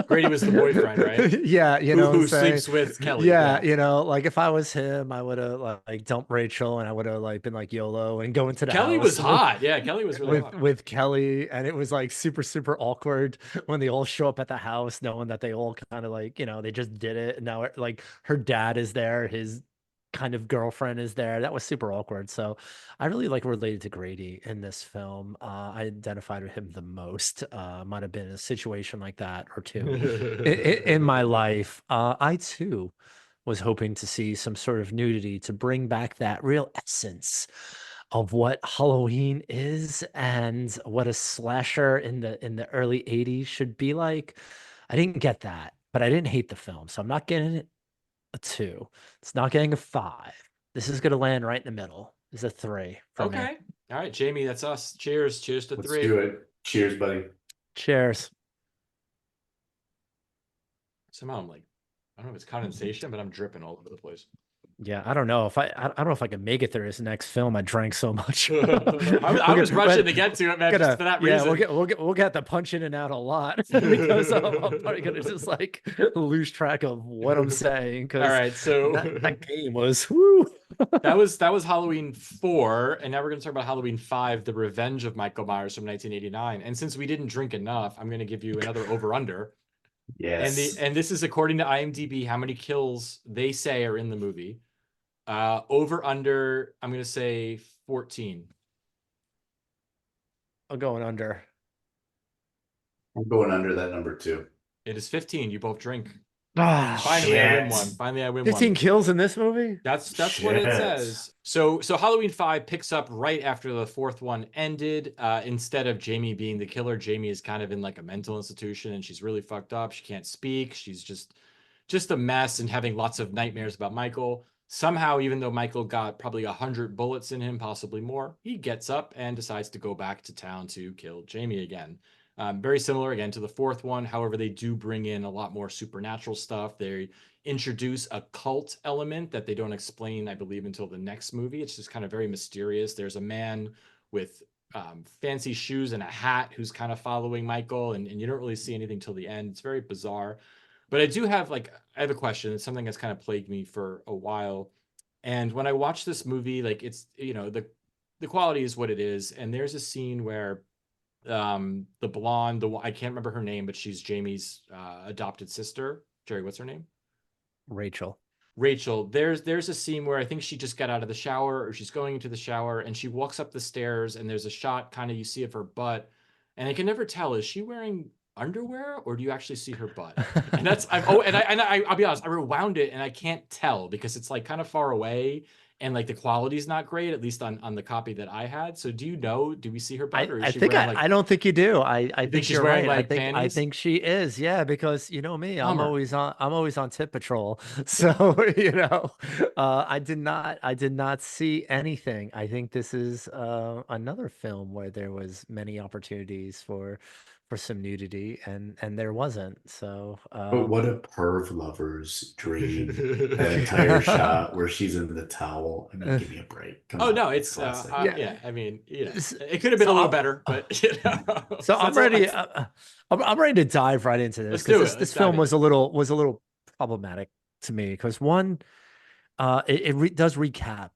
Grady was the boyfriend, right? Yeah, you know, who sleeps with Kelly. Yeah, you know, like if I was him, I would have like dumped Rachel, and I would have like been like YOLO and go into the Kelly house was hot. Yeah, Kelly was really hot. With Kelly, and it was like super awkward when they all show up at the house, knowing that they all kind of like, you know, they just did it, and now like her dad is there, his kind of girlfriend is there. That was super awkward. So I really like related to Grady in this film. I identified with him the most. Might have been a situation like that or two in my life. I too was hoping to see some sort of nudity to bring back that real essence of what Halloween is and what a slasher in the early 80s should be like. I didn't get that, but I didn't hate the film. So I'm not getting it a 2. It's not getting a 5. This is going to land right in the middle. It's a 3 for me. Okay. All right, Jamie, that's us. Cheers. Cheers to 3. Let's do it. Cheers, buddy. Cheers. Somehow I'm like, I don't know if it's condensation, but I'm dripping all over the place. Yeah, I don't know if I don't know if I can make it through this next film. I drank so much. I was rushing to get to it, man, just for that reason. We'll get the punch in and out a lot because I'm probably gonna just like lose track of what I'm saying. All right, so that game was whoo. that was Halloween 4, and now we're gonna talk about Halloween 5, The Revenge of Michael Myers from 1989. And since we didn't drink enough, I'm gonna give you another over/under. Yes. And this is according to IMDb, how many kills they say are in the movie. Over under, I'm gonna say 14. I'm going under. I'm going under that number too. It is 15. You both drink. Finally, I win one. Finally, I win 15 one. kills in this movie? That's what it says. So Halloween 5 picks up right after the 4th one ended. Instead of Jamie being the killer, Jamie is kind of in like a mental institution, and she's really fucked up. She can't speak. She's just a mess and having lots of nightmares about Michael. Somehow, even though Michael got probably 100 bullets in him, possibly more, he gets up and decides to go back to town to kill Jamie again. Very similar again to the 4th one. However, they do bring in a lot more supernatural stuff. They introduce a cult element that they don't explain, I believe, until the next movie. It's just kind of very mysterious. There's a man with fancy shoes and a hat who's kind of following Michael, and you don't really see anything till the end. It's very bizarre. But I do have I have a question. It's something that's kind of plagued me for a while. And when I watch this movie, like it's, you know, the quality is what it is. And there's a scene where the blonde, I can't remember her name, but she's Jamie's adopted sister. Jerry, what's her name? Rachel. There's a scene where I think she just got out of the shower, or she's going into the shower, and she walks up the stairs, and there's a shot kind of you see of her butt, and I can never tell, is she wearing underwear or do you actually see her butt? And that's I'll be honest, I rewound it and I can't tell because it's like kind of far away and like the quality's not great, at least on the copy that I had. So do we see her butt, or is she wearing, like, I don't think you do. I think she's you're wearing right. like panties? I think she is. Yeah, because you know me, I'm Bummer. always on tip patrol. So, you know, I did not see anything. I think this is another film where there was many opportunities for some nudity and there wasn't. So But what a perv lover's dream. That entire shot where she's in the towel. I mean, give me a break. Come on, no, it's classic. yeah. I mean, you know, it could have been a little better, but you know. So I'm ready. I'm ready to dive right into this because this film was a little problematic to me because one, it does recap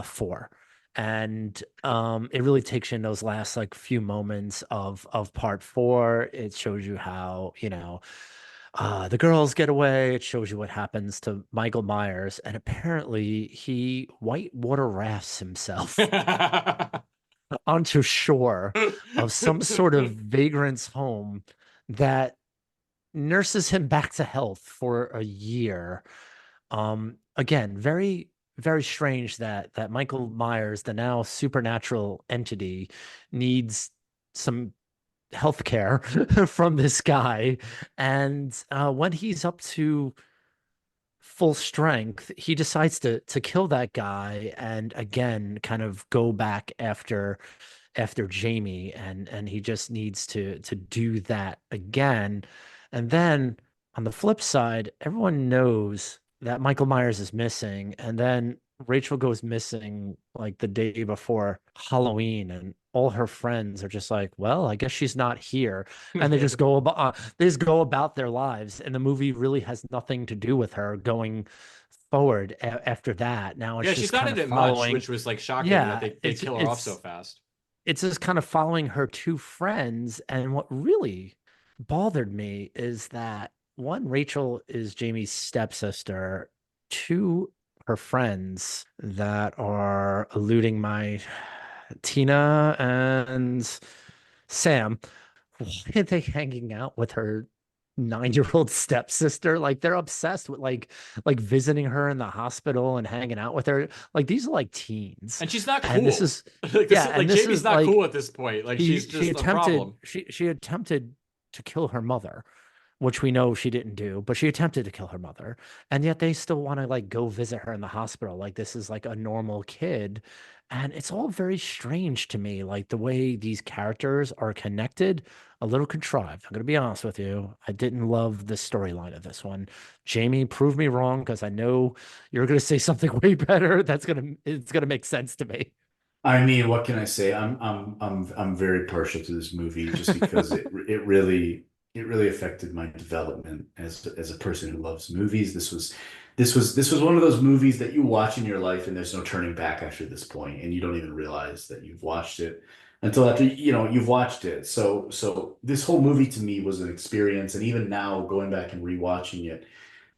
4. And it really takes you in those last like few moments of part 4. It shows you how, you know, the girls get away. It shows you what happens to Michael Myers, and apparently he whitewater rafts himself onto shore of some sort of vagrant's home that nurses him back to health for a year. Again, very very strange that Michael Myers, the now supernatural entity, needs some healthcare from this guy. And when he's up to full strength, he decides to kill that guy and again kind of go back after Jamie, and he just needs to do that again. And then on the flip side, everyone knows that Michael Myers is missing, and then Rachel goes missing like the day before Halloween, and all her friends are just like, well, I guess she's not here. And they just go about their lives, and the movie really has nothing to do with her going forward after that. Now it's Yeah, just she's not kind in of it much, following. which was like shocking that Yeah, they kill her off so fast. it's just kind of following her two friends. And what really bothered me is that one, Rachel is Jamie's stepsister. Two, her friends that are eluding my Tina and Sam. Why are they hanging out with her 9-year-old stepsister? Like they're obsessed with like visiting her in the hospital and hanging out with her. Like these are like teens. And she's not cool. And this is like yeah, like and this Jamie's is not like cool at this point. Like she's she just a attempted problem. she attempted to kill her mother, which we know she didn't do, but she attempted to kill her mother. And yet they still want to like go visit her in the hospital like this is like a normal kid. And it's all very strange to me, like the way these characters are connected, a little contrived. I'm going to be honest with you. I didn't love the storyline of this one. Jamie, prove me wrong because I know you're going to say something way better. It's going to make sense to me. I mean, what can I say? I'm very partial to this movie just because it really affected my development as a person who loves movies. This was one of those movies that you watch in your life and there's no turning back after this point, and you don't even realize that you've watched it until after you've watched it. So this whole movie to me was an experience, and even now going back and rewatching it,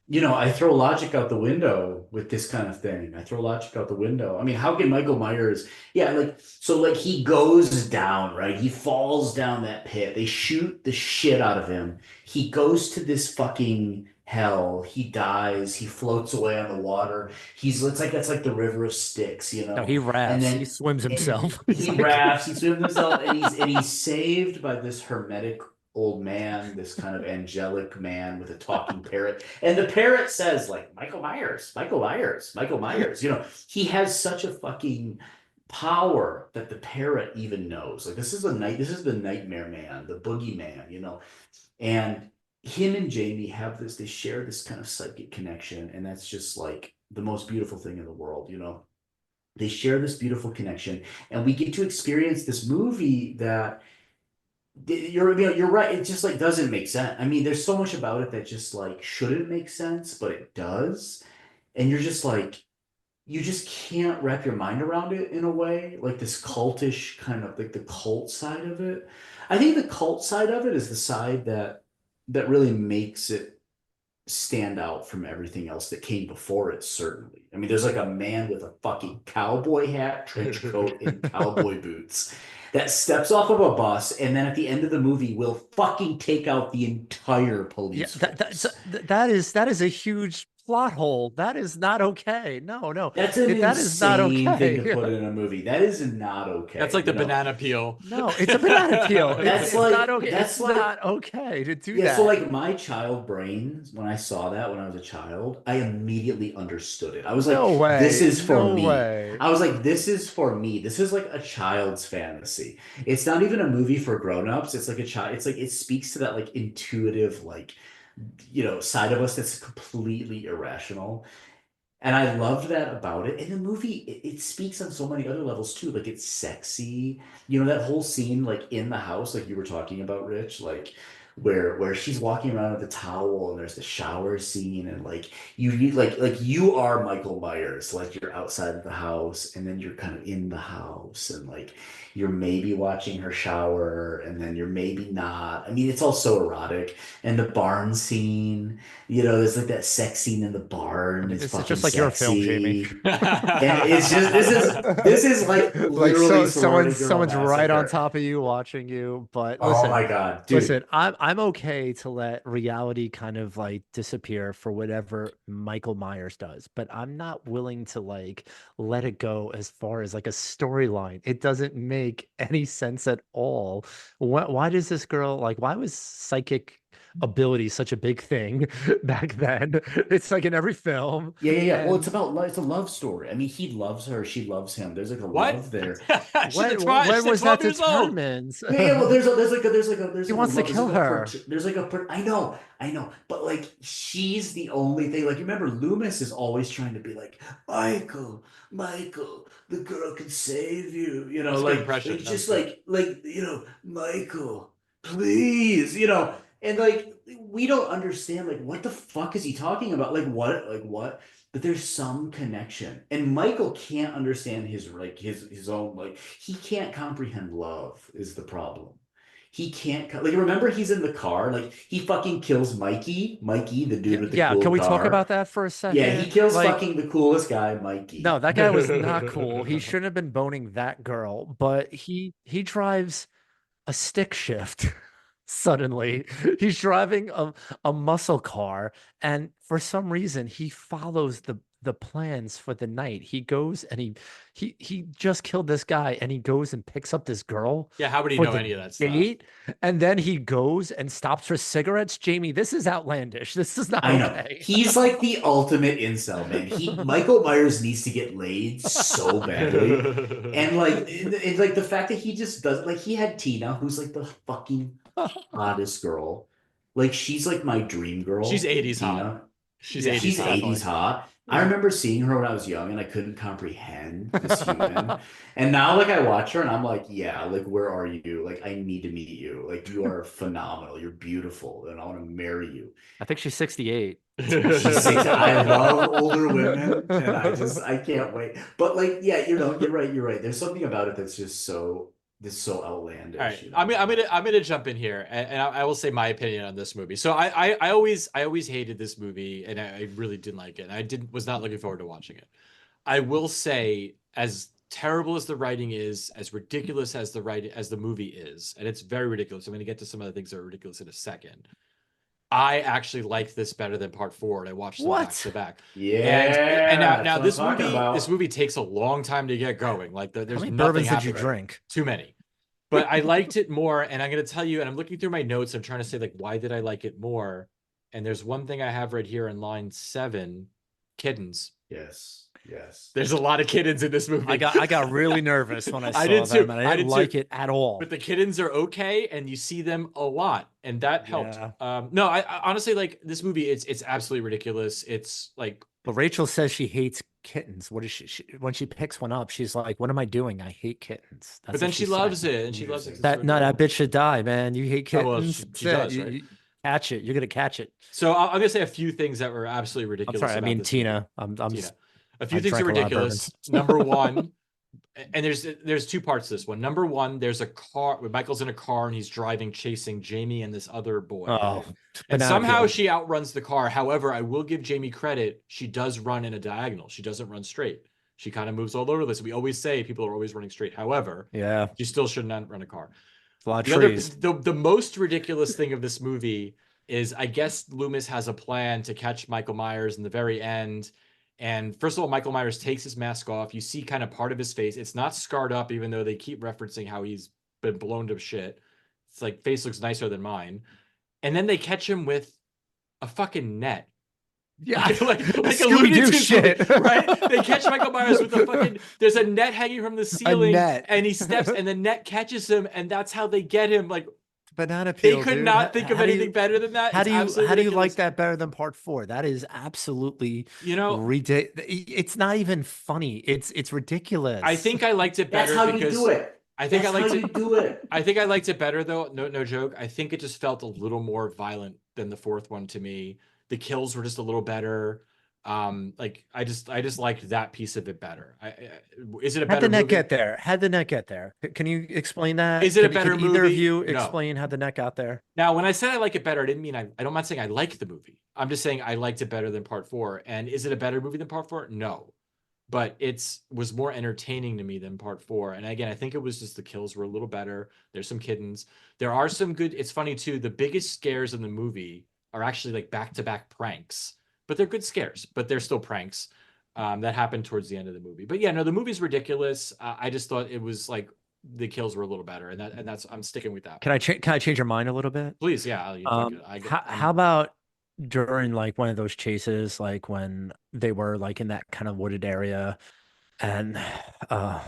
I throw logic out the window with this kind of thing. I throw logic out the window. I mean, how can Michael Myers, yeah, like he goes down, right? He falls down that pit. They shoot the shit out of him. He goes to this fucking hell. He dies. He floats away on the water. That's like the river of Styx, No, he And rafts. He then swims and himself. He's he like, rafts, he swims himself, and he's saved by this hermetic old man, this kind of angelic man with a talking parrot. And the parrot says, like, Michael Myers, Michael Myers, Michael Myers. He has such a fucking power that the parrot even knows. Like, this is the nightmare man, the boogeyman. And him and Jamie they share this kind of psychic connection, and that's just like the most beautiful thing in the world. They share this beautiful connection, and we get to experience this movie that you're right. It just like doesn't make sense. I mean, there's so much about it that just like shouldn't make sense, but it does. And you're just like, you just can't wrap your mind around it in a way, like this cultish kind of like the cult side of it. I think the cult side of it is the side that really makes it stand out from everything else that came before it, certainly. I mean, there's like a man with a fucking cowboy hat, trench coat, and cowboy boots that steps off of a bus, and then at the end of the movie will fucking take out the entire yeah, police that force. that is a huge plot hole. That is not okay. No, no, That's an that is not insane thing to okay. put in a movie. That is not okay. That's like the banana peel. No, it's a banana peel. That's It's like not okay. that's It's like not okay to do Yeah, that. so like my child brain, when I saw that when I was a child, I immediately understood it. I was like, No this way. is for No me. way. I was like, this is for me. This is like a child's fantasy. It's not even a movie for grown-ups. It's like a child. It's like it speaks to that like intuitive, like, side of us that's completely irrational. And I loved that about it. And the movie, it speaks on so many other levels too. Like it's sexy. That whole scene, like in the house, like you were talking about, Rich, like where she's walking around with the towel and there's the shower scene, and like you like you are Michael Myers, like you're outside of the house and then you're kind of in the house, and like you're maybe watching her shower and then you're maybe not. I mean, it's all so erotic. And the barn scene, there's like that sex scene in the I barn. mean, It's this is fucking just like your film, Jamie. sexy. And it's just this is like Like literally sorority girl someone's right on massacre. top of you watching you. But Oh listen, my God, dude. I'm I'm okay to let reality kind of like disappear for whatever Michael Myers does, but I'm not willing to like let it go as far as like a storyline. It doesn't make any sense at all. Why does this girl like, why was psychic ability such a big thing back then? It's like in every film. Yeah. Well, it's And about love. It's a love story. I mean, he loves her, she loves him. There's like a What? love there. when She's was that 12 years old. determined? Yeah. Well, there's He like a wants to love. kill her. There's like I know. But like, she's the only thing. Like, you remember, Loomis is always trying to be like, Michael, the girl can save you. You know, That's a good like impression. That was just good. Michael, please. And like, we don't understand. Like, what the fuck is he talking about? Like what? But there's some connection, and Michael can't understand his own, like, he can't comprehend love is the problem. He can't like, remember, he's in the car, like, he fucking kills Mikey, the Yeah, dude with the yeah. cool Can we talk car. about that for a Yeah, he second? kills Like, fucking the coolest guy, no, Mikey. that guy was not cool. He shouldn't have been boning that girl, but he drives a stick shift suddenly. He's driving a muscle car, and for some reason he follows the plans for the night. He goes and he just killed this guy, and he goes and picks up this girl Yeah, how would he for know the any of that stuff? date, and then he goes and stops for cigarettes. Jamie, this is outlandish. This is not I know. okay. He's like the ultimate incel, man. Michael Myers needs to get laid so badly. And like, it's like the fact that he just does, like, he had Tina, who's like the fucking hottest girl. Like, she's like my dream She's girl, 80s hot. Tina. She's Yeah, 80s She's hot. 80s definitely. hot. I Yeah. remember seeing her when I was young and I couldn't comprehend this human. And now, like, I watch her and I'm like, yeah, like, where are you? Like, I need to meet you. Like, you are phenomenal. You're beautiful. And I want to marry you. I think she's 68. She's six. I love older women, and I can't wait. But like, yeah, you're right. You're right. There's something about it that's just so All outlandish. right, I'm gonna jump in here, and I will say my opinion on this movie. So I always hated this movie, and I really didn't like it. And I didn't was not looking forward to watching it. I will say, as terrible as the writing is, as ridiculous as the movie is, and it's very ridiculous. I'm going to get to some of the things that are ridiculous in a second. I actually liked this better than part four, and I watched them back What? to back. And now, Yeah, that's what I'm this talking movie this about. movie takes a long time to get going. Like How there's many nothing bourbons did you happening. drink? Too many. But I liked it more, and I'm going to tell you, and I'm looking through my notes. I'm trying to say, like, why did I like it more? And there's one thing I have right here in line 7, kittens. Yes. There's a lot of kittens in this movie. I got really nervous when I I saw did too. them, and I I didn't did too. like it at all. But the kittens are okay, and you see them a lot, and that helped. Yeah. No, I honestly, like, this movie. It's absolutely ridiculous. It's like, But Rachel says she hates kittens. What is she when she picks one up? She's like, "What am I doing? I hate kittens." but That's then what she she's loves saying. it, and she loves it 'cause Interesting. it's so That no, that adorable. bitch should die, man. You hate Oh, well, kittens. she That's it. does, right? You catch it. You're gonna catch it. So I'm gonna say a few things that were absolutely I'm sorry. ridiculous I about mean this movie. Tina. I'm Tina, a I few things are drank a lot of ridiculous. bourbons. Number one, and there's two parts to this one. Number one, there's a car where Michael's in a car and he's driving, chasing Jamie and this other boy. Oh, And banana somehow peel. she outruns the car. However, I will give Jamie credit. She does run in a diagonal. She doesn't run straight. She kind of moves all over this. We always say people are always running straight. However, Yeah, you still should not run a car. a lot of The other, trees. the most ridiculous thing of this movie is, I guess Loomis has a plan to catch Michael Myers in the very end. And first of all, Michael Myers takes his mask off. You see kind of part of his face. It's not scarred up, even though they keep referencing how he's been blown to shit. It's like, face looks nicer than mine. And then they catch him with a fucking net. Yeah, like a Scooby-Doo Looney Tunes shit. movie, right? They catch Michael Myers with a fucking, there's a net hanging from the ceiling, net. and he steps, and the net catches him, and that's how they get him. Like, Banana they peel, could dude. not think of anything better than that. How It's do you absolutely how do you like ridiculous. that better than part four? That is absolutely You know, ridiculous. It's not even funny. It's ridiculous. I think I liked it That's better how you because do it. I think That's I liked how it. you do it. I think I liked it better though. No joke. I think it just felt a little more violent than the fourth one to me. The kills were just a little better. Like I just liked that piece of it better. Is it a How'd better the net movie? get there? How'd the net get there? Can you explain that? Is it a Can better either of movie? you No. explain how the net got there? Now, when I said I like it better, I didn't mean I'm not saying I like the movie. I'm just saying I liked it better than part four. And is it a better movie than part four? No. but was more entertaining to me than part 4. And again, I think it was just the kills were a little better. There's some kittens. There are some good. It's funny too. The biggest scares in the movie are actually like back-to-back pranks, but they're good scares, but they're still pranks. That happened towards the end of the movie. But yeah, no, the movie's ridiculous. I just thought it was like the kills were a little better, and that's I'm sticking with that. Can I change your mind a little bit? Please, yeah. How about during like one of those chases, like when they were like in that kind of wooded area, and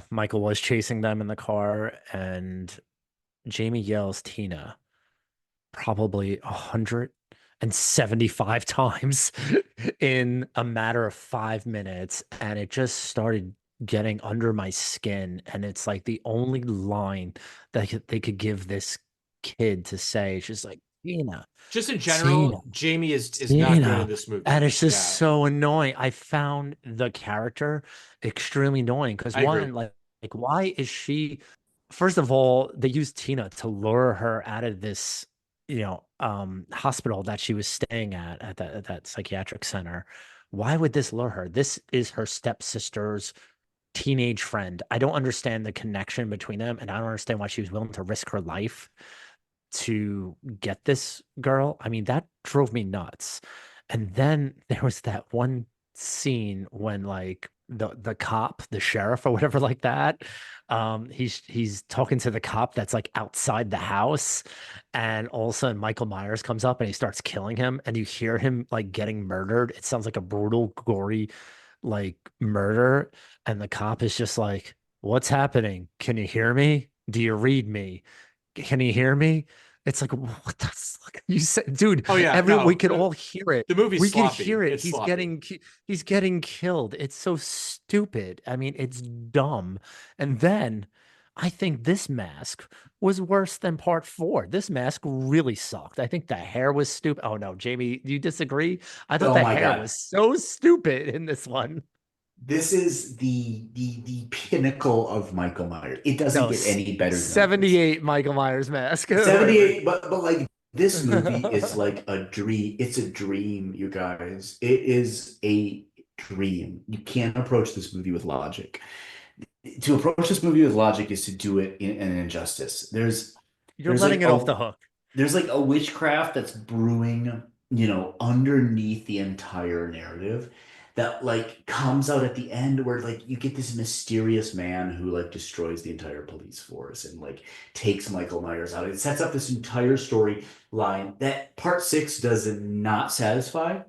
Michael was chasing them in the car, and Jamie yells Tina probably 175 times in a matter of 5 minutes, and it just started getting under my skin. And it's like the only line that they could give this kid to say. It's just like, Tina. Just in general, Tina, Jamie is not good in this movie. and it's just so annoying. I found the character extremely annoying because one, like why is she? First of all, they used Tina to lure her out of this, hospital that she was staying at that psychiatric center. Why would this lure her? This is her stepsister's teenage friend. I don't understand the connection between them, and I don't understand why she was willing to risk her life to get this girl. I mean, that drove me nuts. And then there was that one scene when like the cop, the sheriff or whatever like that, he's talking to the cop that's like outside the house, and all of a sudden Michael Myers comes up and he starts killing him, and you hear him like getting murdered. It sounds like a brutal, gory like murder, and the cop is just like, "What's happening? Can you hear me? Do you read me? Can you hear me?" It's like, what the fuck you said, dude? Oh yeah, we could all hear it. The movie's we sloppy. Can hear it. It's He's sloppy. getting killed. It's so stupid. I mean, it's dumb. And then I think this mask was worse than part 4. This mask really sucked. I think the hair was stupid. Oh no, Jamie, do you disagree? I thought the hair was so stupid in this one. This is the pinnacle of Michael Myers. It doesn't get any better than 78 this. Michael Myers mask. 78, but like this movie is like a dream. It's a dream, you guys. It is a dream. You can't approach this movie with logic. To approach this movie with logic is to do it in an injustice. You're letting it off the hook. There's like a witchcraft that's brewing, underneath the entire narrative that like comes out at the end where like you get this mysterious man who like destroys the entire police force and like takes Michael Myers out. It sets up this entire storyline that part 6 does not satisfy.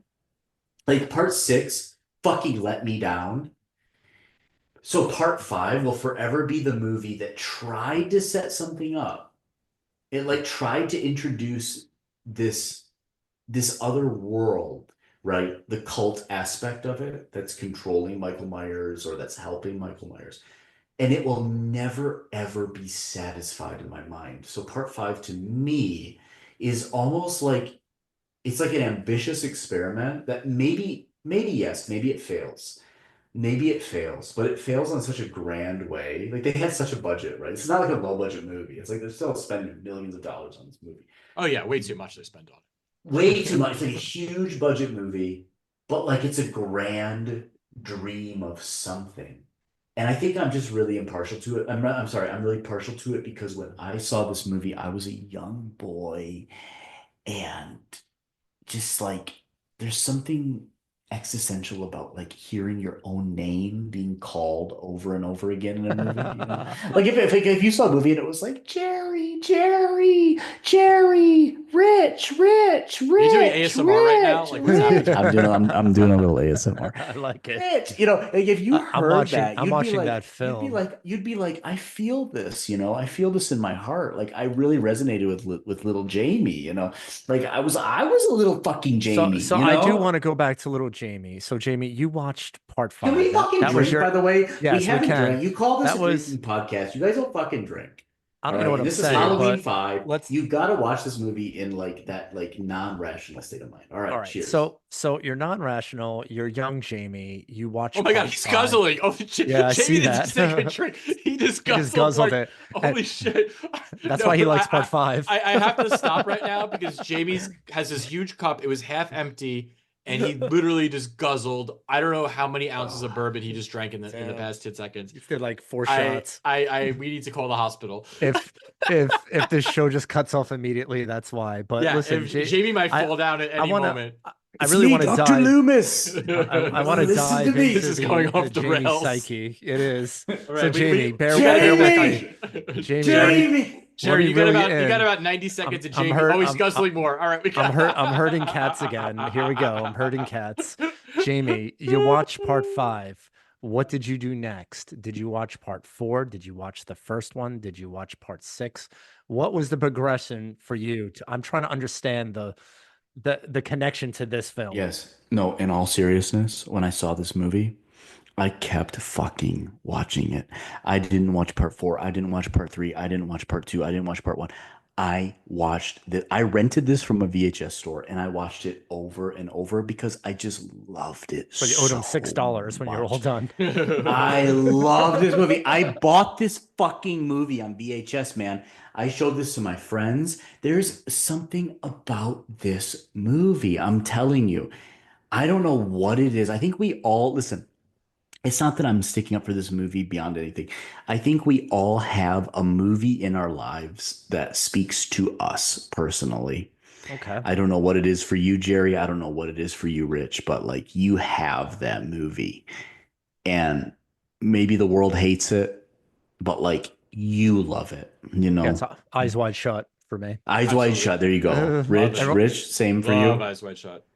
Like part 6 fucking let me down. So part 5 will forever be the movie that tried to set something up. It like tried to introduce this other world, right? The cult aspect of it that's controlling Michael Myers or that's helping Michael Myers. And it will never, ever be satisfied in my mind. So part 5 to me is almost like, it's like an ambitious experiment that maybe yes, maybe it fails. Maybe it fails, but it fails in such a grand way. Like they had such a budget, right? It's not like a low budget movie. It's like they're still spending millions of dollars on this movie. Oh yeah, way too much they spend on it. Way too much. It's like a huge budget movie, but like it's a grand dream of something. And I think I'm just really impartial to it. I'm sorry, I'm really partial to it because when I saw this movie, I was a young boy, and just like there's something existential about like hearing your own name being called over and over again in a movie. Like if you saw a movie and it was like Jerry, Jerry, Jerry, Rich. Are you doing ASMR right now? Like what's happening? I'm doing a little ASMR. I like it. Rich, like if you heard that, I'm watching that film. You'd be like, I feel this, I feel this in my heart. Like I really resonated with little Jamie, like I was a little fucking Jamie. So I do want to go back to little Jamie. So Jamie, you watched part 5. Can we fucking drink, by the way? Yes, we haven't drank. You call this a drinking podcast. You guys don't fucking drink. I don't know what I'm saying. This is Halloween 5. Let's. You got to watch this movie in like that non-rational state of mind. All right. Cheers. So you're non-rational. You're young, Jamie. You watch. Oh my god, he's guzzling. Oh shit! Yeah, I Jamie see that. Just take a drink. He just guzzled it. Holy shit! That's why he likes part 5. I have to stop right now because Jamie's has this huge cup. It was half empty, and he literally just guzzled. I don't know how many ounces of bourbon he just drank in the past 10 seconds. You did like 4 shots. We need to call the hospital. If this show just cuts off immediately, that's why. But yeah, listen, Jamie might fall down at any moment. I really want to Dr. dive. Loomis. I want to dive into this is going off the Jamie's rails. psyche. It is. All So right, Jamie, bear with me. Jamie. Jerry, you got about 90 seconds of Jamie. He's guzzling more. All right, I'm hurting cats again. Here we go. I'm hurting cats. Jamie, you watched part 5. What did you do next? Did you watch part 4? Did you watch the first one? Did you watch part 6? What was the progression for you? I'm trying to understand the connection to this film. Yes. No, in all seriousness, when I saw this movie, I kept fucking watching it. I didn't watch part 4. I didn't watch part 3. I didn't watch part 2. I didn't watch part 1. I watched that. I rented this from a VHS store and I watched it over and over because I just loved it. But you owed him $6 when you're all done. I love this movie. I bought this fucking movie on VHS, man. I showed this to my friends. There's something about this movie. I'm telling you. I don't know what it is. I think we all listen. It's not that I'm sticking up for this movie beyond anything. I think we all have a movie in our lives that speaks to us personally. Okay. I don't know what it is for you, Jerry. I don't know what it is for you, Rich, but like you have that movie. And maybe the world hates it, but like you love it, you know? Yeah, it's Eyes Wide Shut for me. Eyes Absolutely. Wide Shut. There you go. Rich, same for you. Eyes Wide Shut.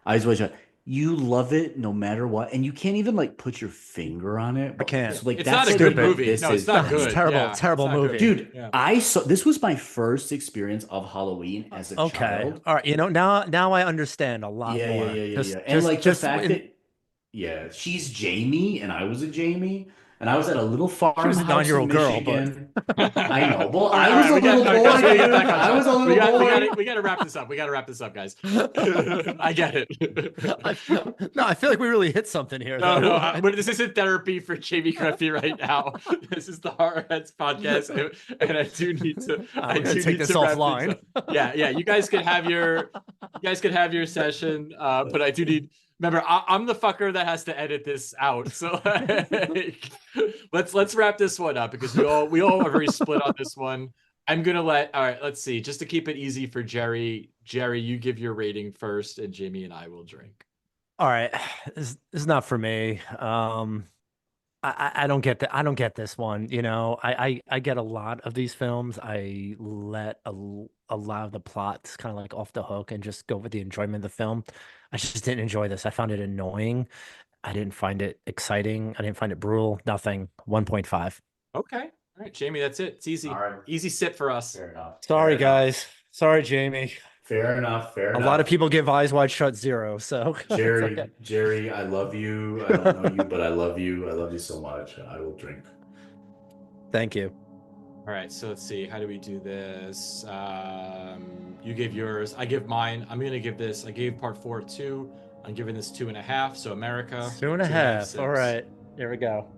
Eyes Wide Shut. You love it no matter what, and you can't even like put your finger on it. I can't. So, like, It's that's not a stupid. good movie. This No, is it's not good. It's terrible, Yeah, terrible it's not movie. good. Dude, Yeah. I saw this was my first experience of Halloween as a Okay. child. All right. You know, now I understand a lot Yeah, more. yeah. Just- And just- like just the fact in- that, yeah, she's Jamie and I was a Jamie, and I was at a little farmhouse a 9-year-old in girl, but- Michigan. I know. Well, All right, I was all a right, little boy. guys, we gotta get dude. back on I was a track. little boy. We gotta wrap this up. We gotta wrap this up, guys. I get it. I feel like we really hit something here. No, though. but this isn't therapy for Jamie Grefe right now. This is the Horrorheads podcast, and I do need to. I We're gonna do take need this to wrap offline. up. Yeah. You guys could have your session, but I do need. Remember, I'm the fucker that has to edit this out. So like, let's wrap this one up because we all are very split on this one. I'm gonna all right, let's see. Just to keep it easy for Jerry. Jerry, you give your rating first, and Jamie and I will drink. All right, this is not for me. I don't get that. I don't get this one. You know, I get a lot of these films. I let a lot of the plots kind of like off the hook and just go with the enjoyment of the film. I just didn't enjoy this. I found it annoying. I didn't find it exciting. I didn't find it brutal. Nothing. 1.5. Okay. All right, Jamie, that's it. It's easy. All right. Easy sit for us. Fair enough. Sorry, Fair enough. guys. Sorry, Jamie. Fair enough. A lot of people give Eyes Wide Shut 0. So Jerry, it's okay. Jerry, I love you. I don't know you, but I love you. I love you so much. I will drink. Thank you. All right, so let's see. How do we do this? You give yours. I give mine. I'm gonna give this. I gave part 4 2. I'm giving this 2.5. So America. 2.5. 6. All right. Here we go.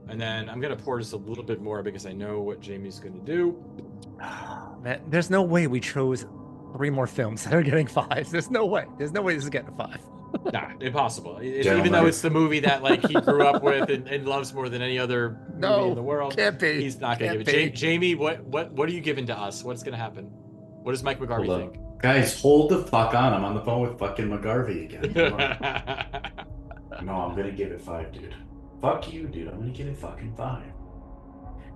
And then I'm gonna pour just a little bit more because I know what Jamie's gonna do. Man, there's no way we chose 3 more films that are getting 5s. There's no way. There's no way this is getting a 5. Nah, impossible. Even Gentlemen. though it's the movie that like he grew up with and loves more than any other movie in the world, can't be. he's not gonna Can't give it. be. Jamie, what are you giving to us? What's gonna happen? What does Mike McGarvey Hold think? up. Guys, hold the fuck on. I'm on the phone with fucking McGarvey again. No, I'm gonna give it 5, dude. Fuck you, dude. I'm gonna give it fucking 5.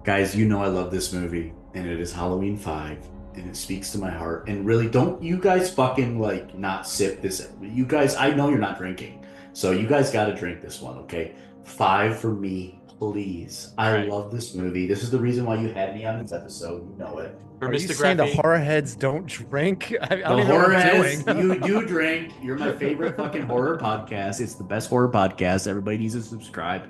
Guys, you know I love this movie, and it is Halloween 5, and it speaks to my heart. And really, don't you guys fucking like not sip this. You guys, I know you're not drinking, so you guys got to drink this one, okay? 5 for me, please. I Right. love this movie. This is the reason why you had me on this episode. You know it. For Are you Mr. saying the Grefe, horror heads don't drink? I The don't even know horror what I'm heads, doing. you do drink. You're my favorite fucking horror podcast. It's the best horror podcast. Everybody needs to subscribe.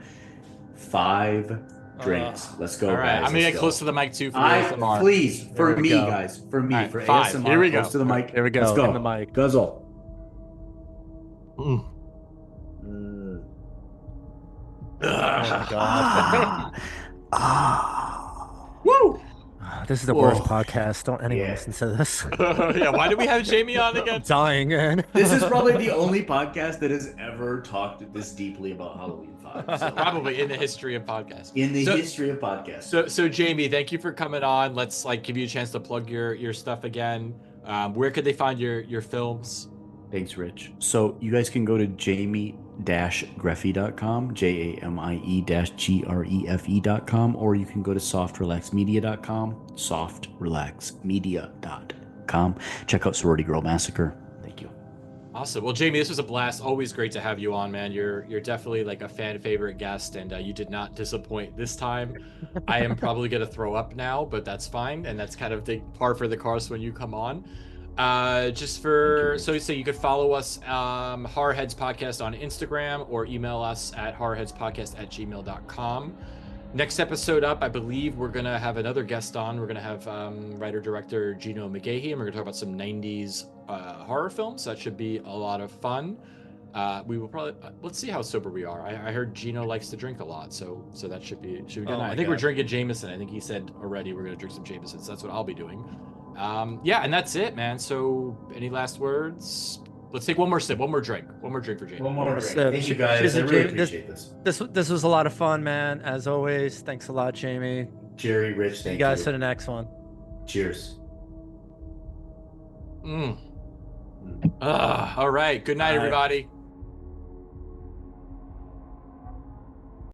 5 drinks. Let's go, all right, guys. I'm gonna Let's get go. close to the mic too for the ASMR. Please, for There we me, go. guys. For me, All right, for 5. ASMR. Here we go. Close to the mic. There we go. Let's go. In the mic. Guzzle. Mm. Oh my god. Ah. Woo! This is the worst Oh, podcast. Don't anyone yeah. listen to this. Yeah, why did we have Jamie on I'm again? dying, man. This is probably the only podcast that has ever talked this deeply about Halloween 5. So Probably in the history of podcasts. in the So- history of podcasts. So Jamie, thank you for coming on. Let's like give you a chance to plug your stuff again. Where could they find your films? Thanks, Rich. So you guys can go to jamie-grefe.com, JAMIE-GREFE.com, or you can go to softrelaxmedia.com, softrelaxmedia.com. Check out Sorority Girl Massacre. Thank you. Awesome. Well, Jamie, this was a blast. Always great to have you on, man. You're definitely like a fan favorite guest, and you did not disappoint this time. I am probably gonna throw up now, but that's fine, and that's kind of the par for the course when you come on. Just for so you could follow us, Horrorheads Podcast on Instagram, or email us at horrorheadspodcast@gmail.com. Next episode up, I believe we're gonna have another guest on. We're gonna have writer-director Gino McGahey, and we're gonna talk about some 90s horror films. That should be a lot of fun. We will probably let's see how sober we are. I heard Gino likes to drink a lot, so that should be good. Oh I my think we're God. drinking Jameson. I think he said already we're gonna drink some Jameson, so that's what I'll be doing. Yeah, and that's it, man. So any last words? Let's take one more sip, one more drink for Jamie. One more drink. So, Thank you, guys. I cheers, really Jamie. appreciate this. This was a lot of fun, man. As always, thanks a lot, Jamie. Jerry, Rich, See thank you guys you. to the next one. Cheers. All right. Good night, Bye. everybody.